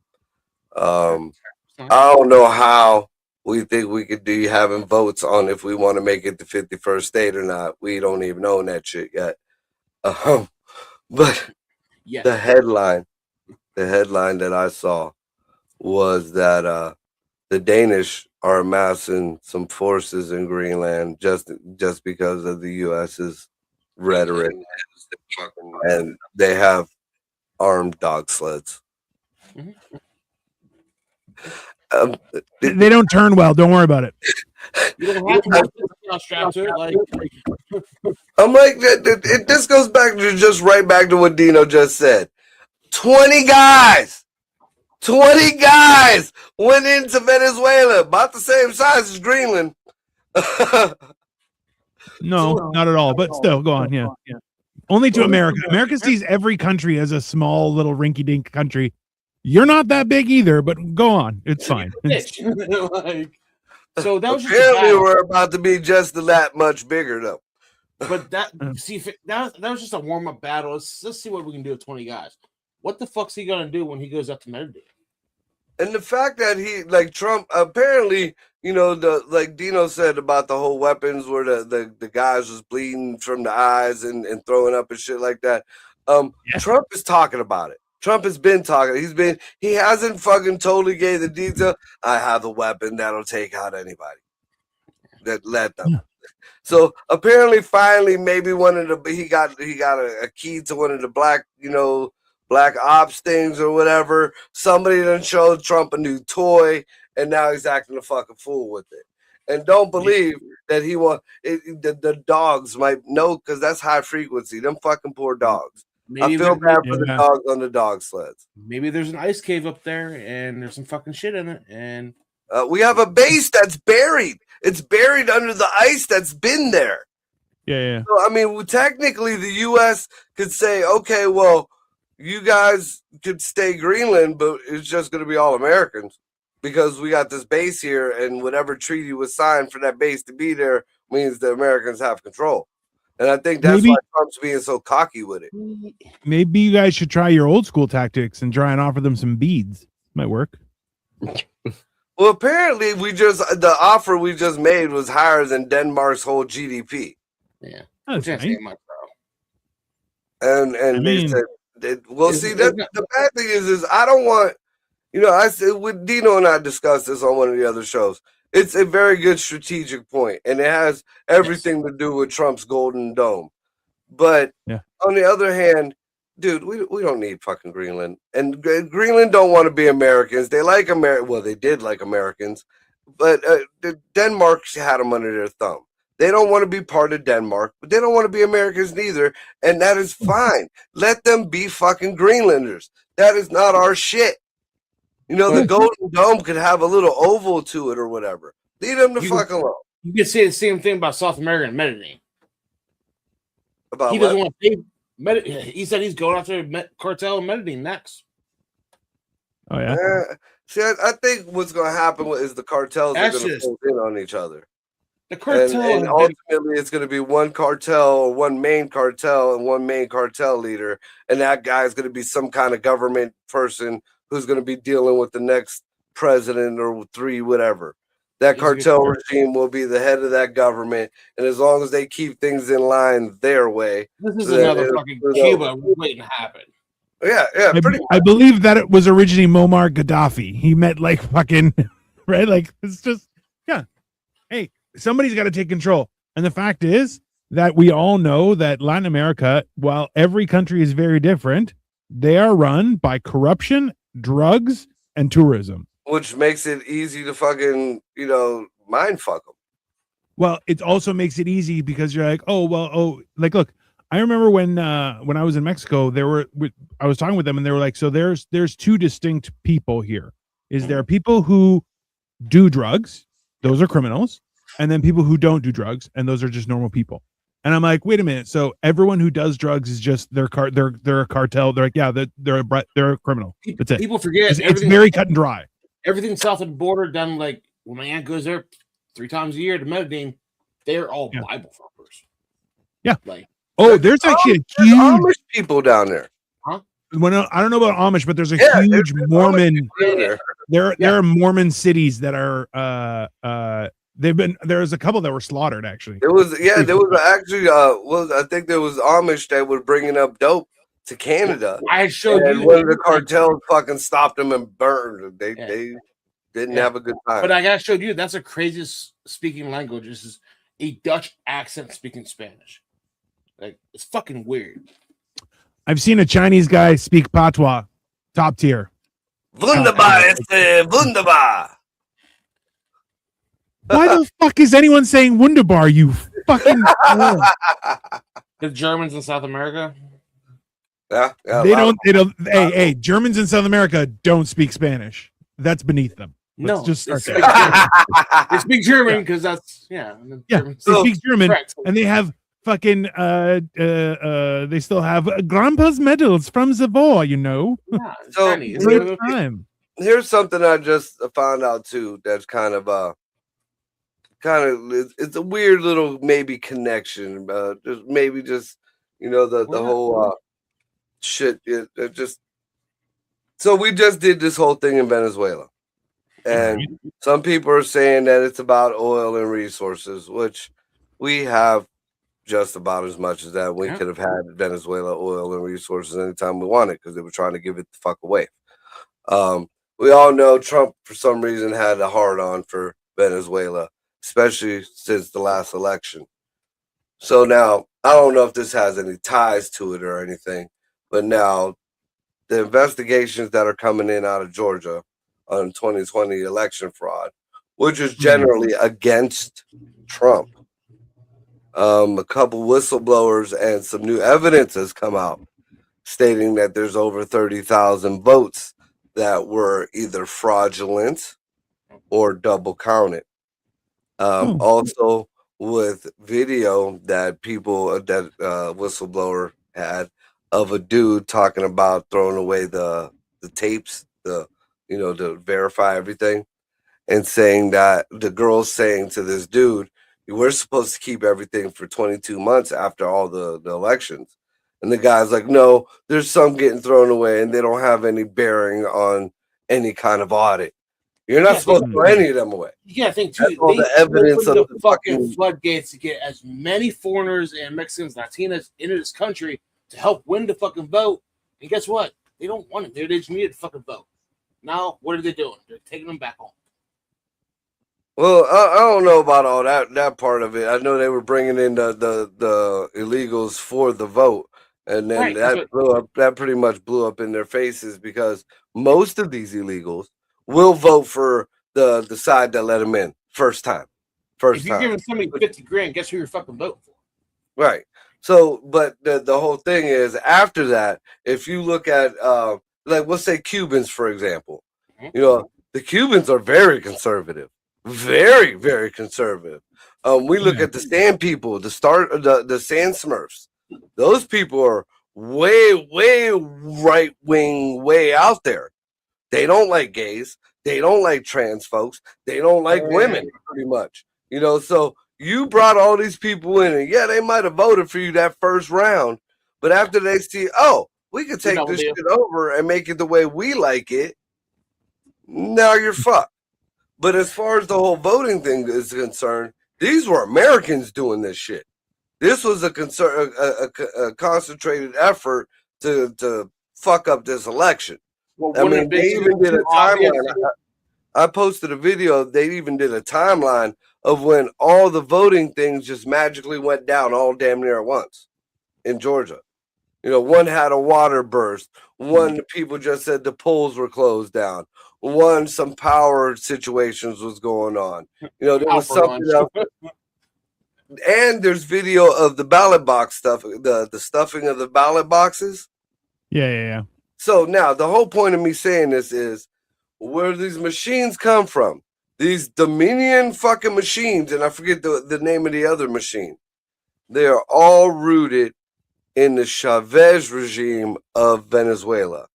I don't know how we think we could be having votes on if we want to make it the 51st state or not. We don't even know that shit yet. But yes. the headline that I saw was that the Danish are amassing some forces in Greenland just because of the U.S.'s rhetoric, and they have armed dog sleds. They don't turn well. Don't worry about it. You don't have to strap to it. Like, I'm like, this goes back to just right back to what Dino just said. 20 guys went into Venezuela, about the same size as Greenland. No, not at all. But still, go on. Yeah. Only to America. America sees every country as a small little rinky-dink country. You're not that big either, but go on. It's fine. bitch. Like, so that was just a Apparently, battle. we're about to be just that much bigger, though. But that see if that was just a warm-up battle. Let's see what we can do with 20 guys. What the fuck's he gonna do when he goes up to meditate? And the fact that he, like Trump, apparently, you know, like Dino said about the whole weapons where the guys was bleeding from the eyes and throwing up and shit like that. Trump is talking about it. Trump has been talking. He hasn't fucking totally gave the detail. I have a weapon that'll take out anybody. That let them. Yeah. So apparently, finally, maybe he got a key to one of the black ops things or whatever. Somebody done showed Trump a new toy, and now he's acting a fucking fool with it. And don't believe that he the dogs might know, because that's high frequency. Them fucking poor dogs. Maybe I feel bad for the Yeah. dogs on the dog sleds. Maybe there's an ice cave up there and there's some fucking shit in it. And We have a base that's buried. It's buried under the ice that's been there. Yeah. So, I mean, technically, the U.S. could say, okay, well, you guys could stay Greenland, but it's just going to be all Americans because we got this base here, and whatever treaty was signed for that base to be there means the Americans have control. And I think that's Maybe- why Trump's being so cocky with it. Maybe you guys should try your old school tactics and try and offer them some beads. Might work. Well, apparently, the offer we just made was higher than Denmark's whole GDP. yeah, That's Can't nice. say much, bro. And I they mean- said, well, It's- see, it's that not- the bad thing is I don't want, I said with Dino and I discussed this on one of the other shows. It's a very good strategic point, and it has everything to do with Trump's Golden Dome. But Yeah. on the other hand, dude, we don't need fucking Greenland, and Greenland don't want to be Americans. They like Well, they did like Americans, but Denmark had them under their thumb. They don't want to be part of Denmark, but they don't want to be Americans neither, and that is fine. Let them be fucking Greenlanders. That is not our shit. The Golden Dome could have a little oval to it or whatever. Leave them the You- fuck alone. You can say the same thing about South America and Medellin. About He what? doesn't want to pay. He said he's going after cartel in Medellin next. Oh yeah. See, I think what's going to happen is the cartels are That's going to just- pull in on each other. The cartel. And ultimately, it's going to be one cartel or one main cartel and one main cartel leader. And that guy is going to be some kind of government person who's going to be dealing with the next president or 3 whatever. That He's a good cartel person. regime will be the head of that government, and as long as they keep things in line their way, This is then another it'll- fucking it'll- Cuba waiting to happen. yeah, pretty much. I believe that it was originally Muammar Gaddafi. He met like fucking right, like it's just yeah. Hey, somebody's got to take control, and the fact is that we all know that Latin America, while every country is very different, they are run by corruption, drugs, and tourism. Which makes it easy to fucking, mind fuck them. Well, it also makes it easy because you're like, like look, I remember when I was in Mexico, I was talking with them and they were like, so there's 2 distinct people here. Is there people who do drugs, those are criminals, and then people who don't do drugs, and those are just normal people. And I'm like, wait a minute, so everyone who does drugs is just they're a cartel. They're like, yeah, they're a criminal. That's it. People forget It's very cut and dry. Everything south of the border done like when my aunt goes there 3 times a year to Medellin, they're all Yeah. Bible thumpers. Yeah. Like Oh, there's actually a There's huge. Amish people down there. When I don't know about Amish, but there's a Yeah, huge there's Mormon. Amish people down there. There are Mormon cities that are there's a couple that were slaughtered actually. There was actually I think there was Amish that were bringing up dope to Canada, I had showed and you, one of the cartels fucking stopped them and burned. They didn't Yeah. have a good time. but I showed you that's the craziest speaking language. This is a Dutch accent speaking Spanish. Like it's fucking weird. I've seen a Chinese guy speak patois, top tier. Wunderbar, wunderbar. Why the fuck is anyone saying Wunderbar? You fucking. The Germans in South America. Yeah, They don't. Hey, Germans in South America don't speak Spanish. That's beneath them. Let's just start they there. they speak German because that's and the Yeah, Germans- they speak German, Correct. and they have fucking they still have grandpa's medals from the war, you know. Yeah, it's So- tiny. It's Great a- time. Here's something I just found out too. That's kind of it's a weird little maybe connection. Just the Why not? whole shit. It just so we just did this whole thing in Venezuela, and some people are saying that it's about oil and resources, which we have just about as much as that. We Yeah. could have had Venezuela oil and resources anytime we wanted because they were trying to give it the fuck away. We all know Trump, for some reason, had a hard on for Venezuela, especially since the last election. So now, I don't know if this has any ties to it or anything, but now the investigations that are coming in out of Georgia on 2020 election fraud, which is generally against Trump. A couple whistleblowers and some new evidence has come out stating that there's over 30,000 votes that were either fraudulent or double counted. Also, with video that whistleblower had of a dude talking about throwing away the tapes, to verify everything, and saying that the girl's saying to this dude, we're supposed to keep everything for 22 months after all the elections. And the guy's like, no, there's some getting thrown away and they don't have any bearing on any kind of audit. You're not supposed to throw any of them away. Yeah, I think too. That's all the evidence opened of the the fucking fucking- floodgates to get as many foreigners and Mexicans, Latinas into this country to help win the fucking vote. And guess what? They don't want it. They just needed to fucking vote. Now, what are they doing? They're taking them back home. Well, I don't know about all that part of it. I know they were bringing in the illegals for the vote, and then Right, that's that pretty much blew up in their faces because most of these illegals will vote for the side that let them in first time. If you're giving somebody 50 grand, guess who you're fucking voting for? Right. So, but the whole thing is after that, if you look at like let's say Cubans, for example, the Cubans are very conservative, very, very conservative. We look at the Sand people, the Sand Smurfs. Those people are way, way right wing, way out there. They don't like gays. They don't like trans folks. They don't like women, pretty much. So you brought all these people in, and yeah, they might have voted for you that first round, but after they see, we could take this shit over and make it the way we like it, now you're fucked. But as far as the whole voting thing is concerned, these were Americans doing this shit. This was a concentrated effort to fuck up this election. Well, I mean, they even did a timeline. I posted a video. They even did a timeline of when all the voting things just magically went down all damn near at once in Georgia. You know, one had a water burst. One, people just said the polls were closed down. One, some power situations was going on. You know, there was something else. And there's video of the ballot box stuff, the stuffing of the ballot boxes. Yeah. So now the whole point of me saying this is, where these machines come from? These Dominion fucking machines, and I forget the name of the other machine. They are all rooted in the Chavez regime of Venezuela.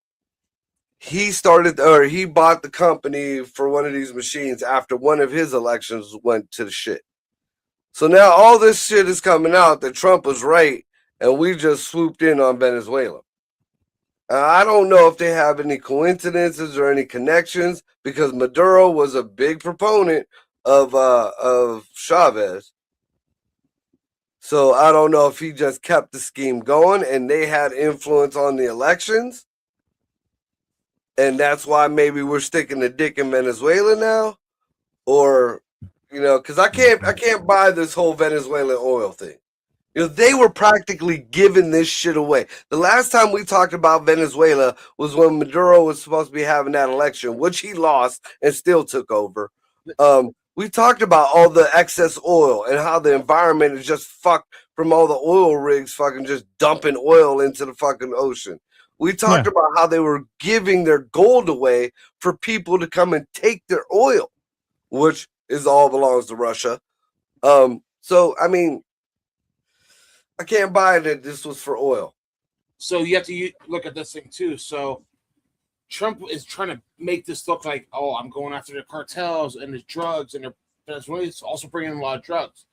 He bought the company for one of these machines after one of his elections went to the shit. So now all this shit is coming out that Trump was right, and we just swooped in on Venezuela. I don't know if they have any coincidences or any connections, because Maduro was a big proponent of Chavez. So I don't know if he just kept the scheme going and they had influence on the elections. And that's why maybe we're sticking the dick in Venezuela now. Or, you know, because I can't buy this whole Venezuelan oil thing. You know, they were practically giving this shit away. The last time we talked about Venezuela was when Maduro was supposed to be having that election, which he lost and still took over. We talked about all the excess oil and how the environment is just fucked from all the oil rigs fucking just dumping oil into the fucking ocean. We talked about how they were giving their gold away for people to come and take their oil, which is all belongs to Russia. So, I mean, I can't buy that this was for oil. So you have to look at this thing too. So Trump is trying to make this look like, oh, I'm going after the cartels and the drugs, and Venezuela's also bringing in a lot of drugs.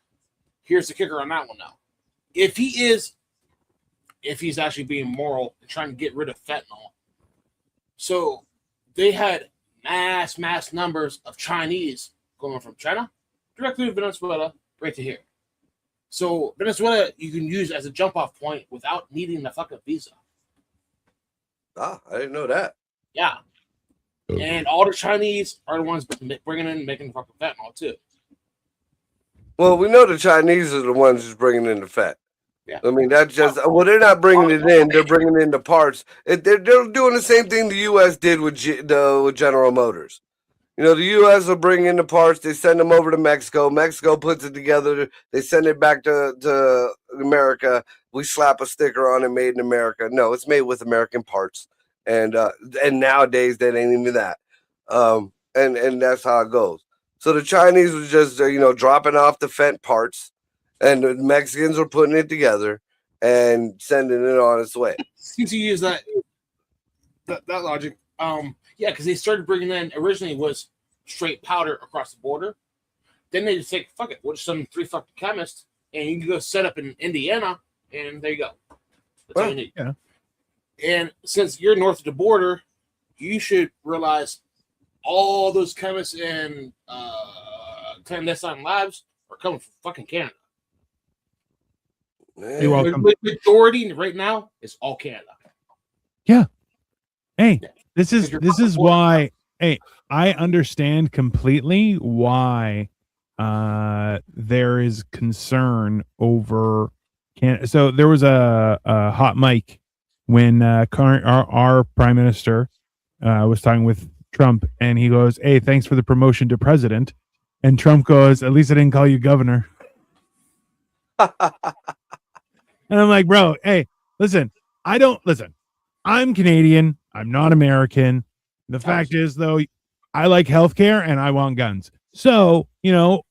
Here's the kicker on that one now. If he's actually being moral and trying to get rid of fentanyl. So they had mass numbers of Chinese going from China directly to Venezuela right to here. So Venezuela you can use as a jump off point without needing the fucking visa. Ah, I didn't know that. Yeah. And all the Chinese are the ones bringing in and making the fucking fentanyl too. Well, we know the Chinese are the ones who's bringing in the fat. Yeah. I mean, that's just, well, they're not bringing it in. They're bringing in the parts. They're doing the same thing the U.S. did with General Motors. You know, the U.S. will bring in the parts. They send them over to Mexico. Mexico puts it together. They send it back to America. We slap a sticker on it, made in America. No, it's made with American parts. And nowadays, that ain't even that. And that's how it goes. So the Chinese was just, dropping off the fent parts. And the Mexicans were putting it together and sending it on its way. Since you use that logic, because they started bringing in, originally was straight powder across the border. Then they just say, fuck it, we'll just send 3 fucking chemists, and you can go set up in Indiana, and there you go. That's all you need. Yeah. And since you're north of the border, you should realize all those chemists and clandestine labs are coming from fucking Canada. You're welcome. The majority right now is all Canada. Yeah. Hey, this is why. Hey, I understand completely why there is concern over Canada. So there was a hot mic when our prime minister was talking with Trump, and he goes, "Hey, thanks for the promotion to president," and Trump goes, "At least I didn't call you governor." And I'm like, bro, hey, listen. I'm Canadian. I'm not American. The fact is, though, I like healthcare and I want guns. So,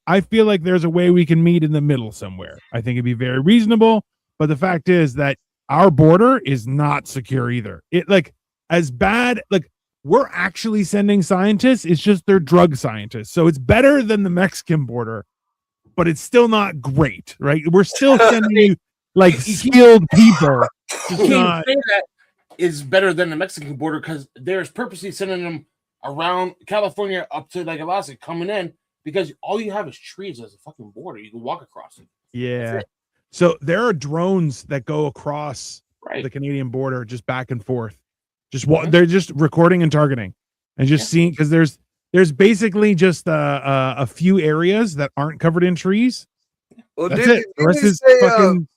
I feel like there's a way we can meet in the middle somewhere. I think it'd be very reasonable. But the fact is that our border is not secure either. As bad, we're actually sending scientists. It's just they're drug scientists. So it's better than the Mexican border, but it's still not great, right? We're still sending you skilled people. You can't say that is better than the Mexican border because there's purposely sending them around California up to like Alaska coming in because all you have is trees as a fucking border. You can walk across it. Yeah. So there are drones that go across Right. the Canadian border, just back and forth. Just Mhm. they're just recording and targeting, and just seeing, because there's basically just a few areas that aren't covered in trees. Well, That's didn't, it. The rest you is say, fucking.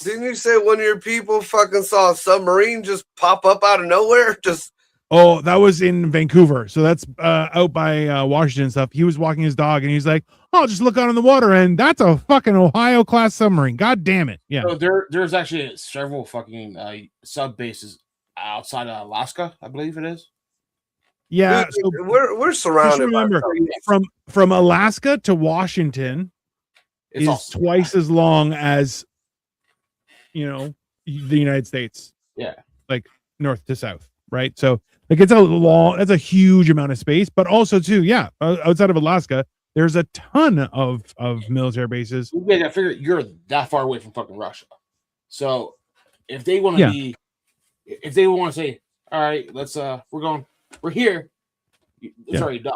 didn't you say one of your people fucking saw a submarine just pop up out of nowhere? Just Oh, that was in Vancouver. So that's out by Washington and stuff. He was walking his dog, and he's like, "Oh, just look out in the water, and that's a fucking Ohio class submarine. God damn it!" Yeah. So there's actually several fucking sub bases outside of Alaska, I believe it is. Yeah. dude, So we're just surrounded by remember, stuff. from Alaska to Washington It's all is twice as long as, you know, the United States. Yeah. Like north to south, right? So like that's a huge amount of space, but also too, yeah, outside of Alaska, there's a ton of military bases. I figure you're that far away from fucking Russia. So if they want to Yeah. if they want to say, all right, let's we're here, it's Yeah. already done.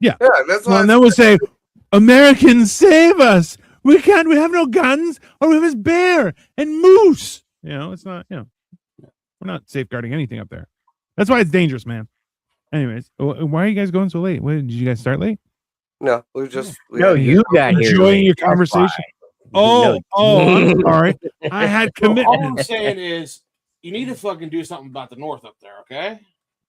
Yeah, that's Well, why and then we'll say, Americans save us. We have no guns. All we have is bear and moose. You know, it's not, we're not safeguarding anything up there. That's why it's dangerous, man. Anyways, why are you guys going so late? Did you guys start late? no, we just No, you got here. Enjoying late. your That's conversation. why. I'm sorry. I had All I'm commitments. saying is you need to fucking do something about the north up there, okay?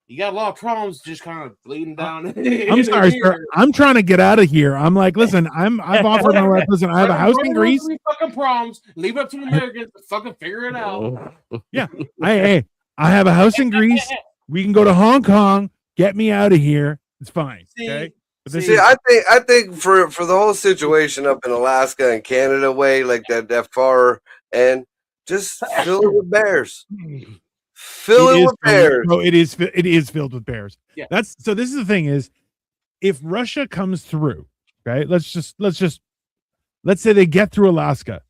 You got a lot of problems just kind of bleeding down. I'm sorry, sir. I'm trying to get out of here. I'm like, listen, I've offered my life. Listen, I have a house in Greece. Fucking problems. Leave it up to the Americans to fucking figure it out. I have a house in Greece. We can go to Hong Kong. Get me out of here. It's fine. Okay. But this See, is, I think for the whole situation up in Alaska and Canada way, like that far end, just fill it with bears. Fill it with bears. No, it is filled with bears. Yeah. This is the thing is, if Russia comes through, right? Let's say they get through Alaska.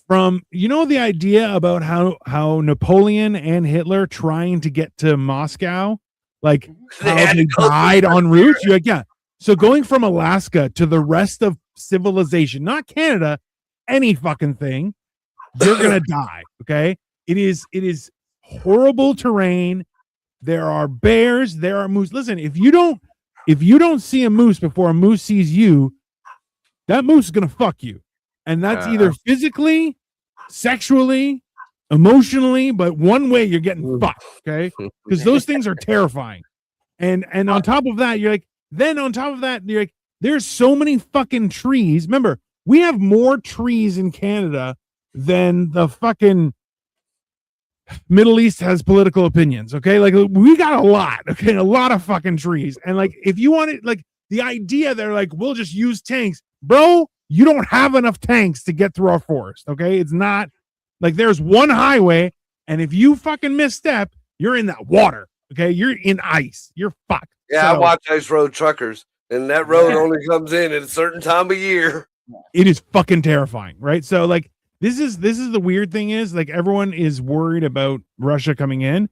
From, the idea about how Napoleon and Hitler trying to get to Moscow, like They how had they to go through died en route. You're like, yeah. So going from Alaska to the rest of civilization, not Canada, any fucking thing, they're gonna die. Okay. It is horrible terrain. There are bears, there are moose. Listen, if you don't see a moose before a moose sees you, that moose is gonna fuck you. And that's either physically, sexually, emotionally, but one way you're getting fucked, okay? Because those things are terrifying. And on top of that, you're like, there's so many fucking trees. Remember, we have more trees in Canada than the fucking Middle East has political opinions, okay? Like, we got a lot, okay? A lot of fucking trees. And like, if you want it, like the idea they're like, we'll just use tanks, bro. You don't have enough tanks to get through our forest, okay? It's not like there's one highway, and if you fucking misstep, you're in that water, okay? You're in ice. You're fucked. Yeah, I So, watch Ice Road Truckers, and that road only comes in at a certain time of year. it is fucking terrifying, right? So like, this is the weird thing is, like, everyone is worried about Russia coming in.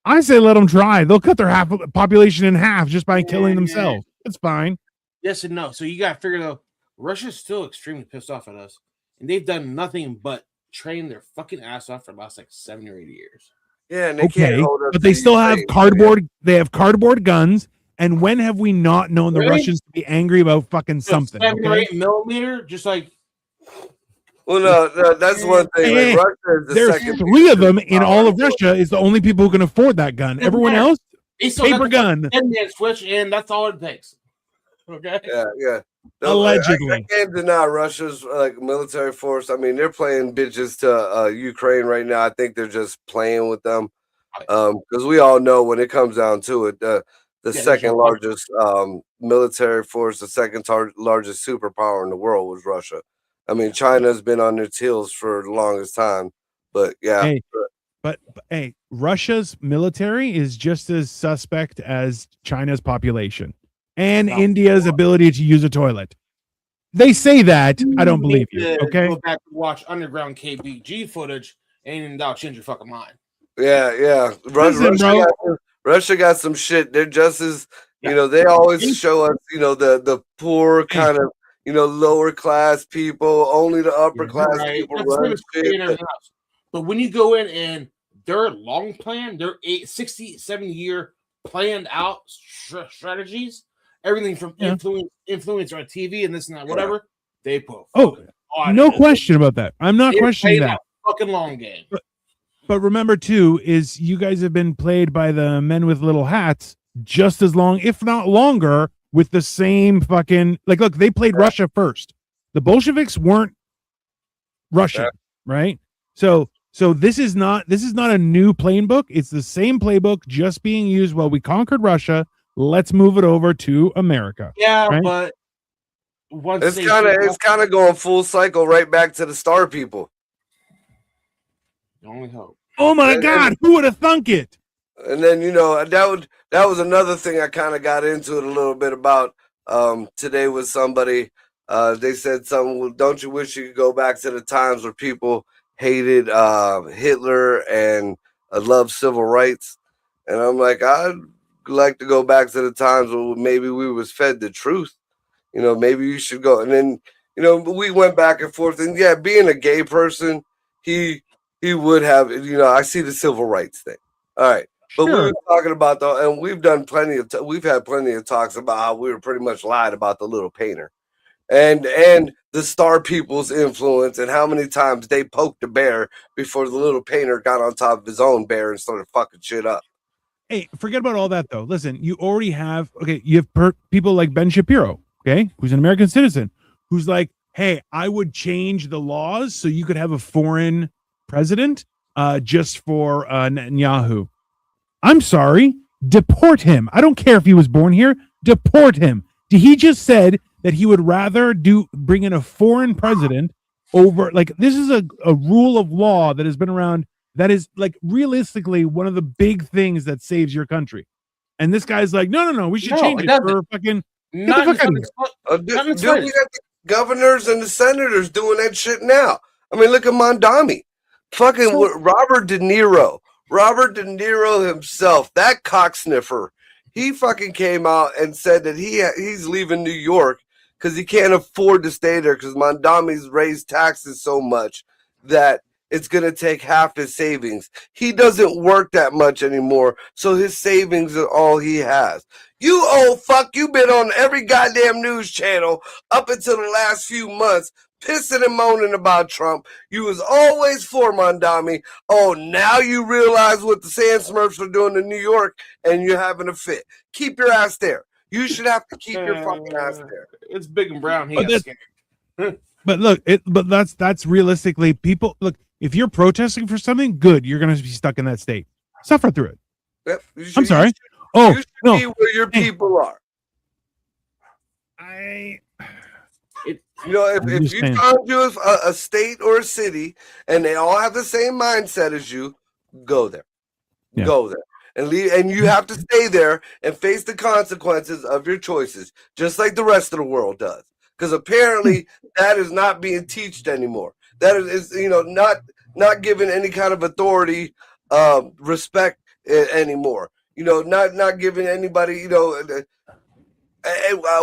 I say let them try. They'll cut their population in half just by killing themselves. It's fine. Yes and no. So you got to figure though, Russia's still extremely pissed off at us, and they've done nothing but train their fucking ass off for the last like 7 or 8 years. Yeah, and they can't hold up but they to still have Ukraine. cardboard. They have cardboard guns. And when have we not known the Really? Russians to be angry about fucking something? 7 or Okay? 8 millimeter, just like. Well, no, that's one thing. Like, Russia is the There's second 3 of them in power all of in the world. Russia. Is the only people who can afford that gun. Everyone else, They still paper got the gun. 10-man switch, and that's all it takes. Okay. Yeah. Allegedly. I can't deny Russia's like military force. I mean, they're playing bitches to Ukraine right now. I think they're just playing with them. Because we all know when it comes down to it, the second largest military force, the second largest superpower in the world was Russia. I mean, China's been on its heels for the longest time, but yeah. Hey, but hey, Russia's military is just as suspect as China's population and India's ability to use a toilet. They say that. I don't believe you. Okay. Go back and watch underground KBG footage, and that'll change your fucking mind. Yeah. Listen, Russia got some shit. They're just as they always show us, the poor kind of, lower class people. Only the upper class people run shit. But when you go in and their long plan, their 60, 70-year planned out strategies, everything from influence on TV and this and that, whatever, they put. No question about that. I'm not questioning that. Fucking long game. But remember, too, is you guys have been played by the men with little hats just as long, if not longer, with the same fucking look, they played Russia first. The Bolsheviks weren't Russian, right? So this is not a new playbook. It's the same playbook just being used while we conquered Russia. Let's move it over to America. Yeah, right? but it's kind of going full cycle right back to the Star people. The only hope. Oh my God! Who would have thunk it? And then that was another thing I kind of got into it a little bit about today with somebody. They said something. Well, don't you wish you could go back to the times where people hated Hitler and loved civil rights? And I'm like, I'd like to go back to the times where maybe we was fed the truth. Maybe you should go. And then we went back and forth. And yeah, being a gay person, he would have, I see the civil rights thing. All right. But we were talking about and we've done we've had plenty of talks about how we were pretty much lied about the little painter and the Star people's influence and how many times they poked the bear before the little painter got on top of his own bear and started fucking shit up. Hey, forget about all that though. Listen, you already have, you have people like Ben Shapiro, who's an American citizen, who's like, hey, I would change the laws so you could have a foreign president just for Netanyahu. I'm sorry, deport him. I don't care if he was born here. Deport him. He just said that he would rather bring in a foreign president over. This is a rule of law that has been around. That is realistically one of the big things that saves your country. And this guy's like, no, we should change it for fucking. We got the governors and the senators doing that shit now. I mean, look at Mondami. Fucking Robert De Niro. Robert De Niro himself, that cocksniffer, he fucking came out and said that he's leaving New York because he can't afford to stay there because Mondami's raised taxes so much that it's going to take half his savings. He doesn't work that much anymore, so his savings are all he has. You old fuck, you've been on every goddamn news channel up until the last few months pissing and moaning about Trump. You was always for Mondami. Oh, now you realize what the Sand Smurfs are doing in New York and you're having a fit. Keep your ass there. You should have to keep your fucking ass there. It's big and brown. He got scared. But look, that's realistically people. Look, if you're protesting for something, good, you're going to be stuck in that state. Suffer through it. Yep, I'm sorry. You should be where your people are. If you found you a state or a city and they all have the same mindset as you, go there. Yeah. Go there. And leave, and you have to stay there and face the consequences of your choices, just like the rest of the world does. Because apparently that is not being taught anymore. That is not given any kind of authority, respect anymore. Not giving anybody,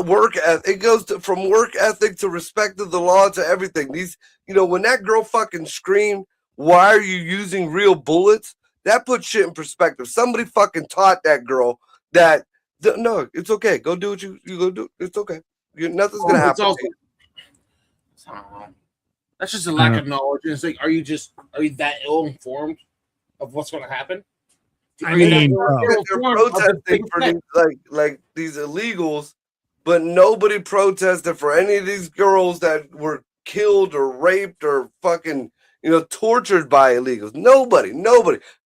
work ethic. It goes from work ethic to respect of the law to everything. These, when that girl fucking screamed, "Why are you using real bullets?" That puts shit in perspective. Somebody fucking taught that girl that no, it's okay. Go do what you go do. It's okay. Nothing's gonna happen. That's just a lack of knowledge. It's like, are you that ill informed of what's going to happen? I mean, they're protesting for these, like these illegals, but nobody protested for any of these girls that were killed or raped or fucking, tortured by illegals. Nobody.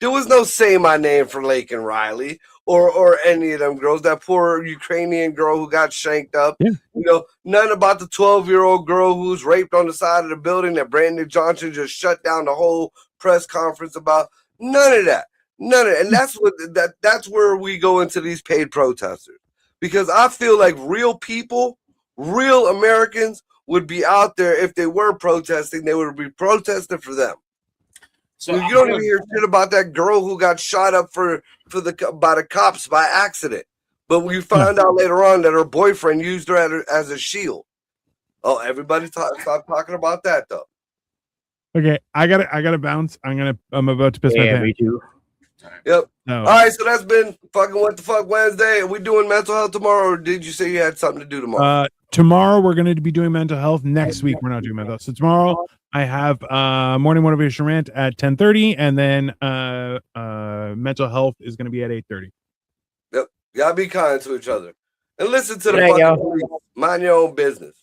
There was no "Say My Name" for Lake and Riley or any of them girls. That poor Ukrainian girl who got shanked up. Yeah. None about the 12-year-old girl who was raped on the side of the building that Brandon Johnson just shut down the whole press conference about. None of that. And that's where we go into these paid protesters, because I feel like real people, real Americans would be out there. If they were protesting, they would be protesting for them. So Dude, you don't even hear shit about that girl who got shot up by the cops by accident. But we found out later on that her boyfriend used her as a shield. Oh, everybody stop talking about that though. Okay, I gotta bounce. I'm about to piss my Yeah, pants. me too. Yep. No. All right, so that's been fucking What the Fuck Wednesday. Are we doing mental health tomorrow, or did you say you had something to do tomorrow? Tomorrow we're going to be doing mental health. Next week we're not doing mental health. So tomorrow I have morning motivation rant at 10:30, and then mental health is going to be at 8:30. Yep. Y'all be kind to each other and listen to the Good night, fucking y'all. police. Mind your own business.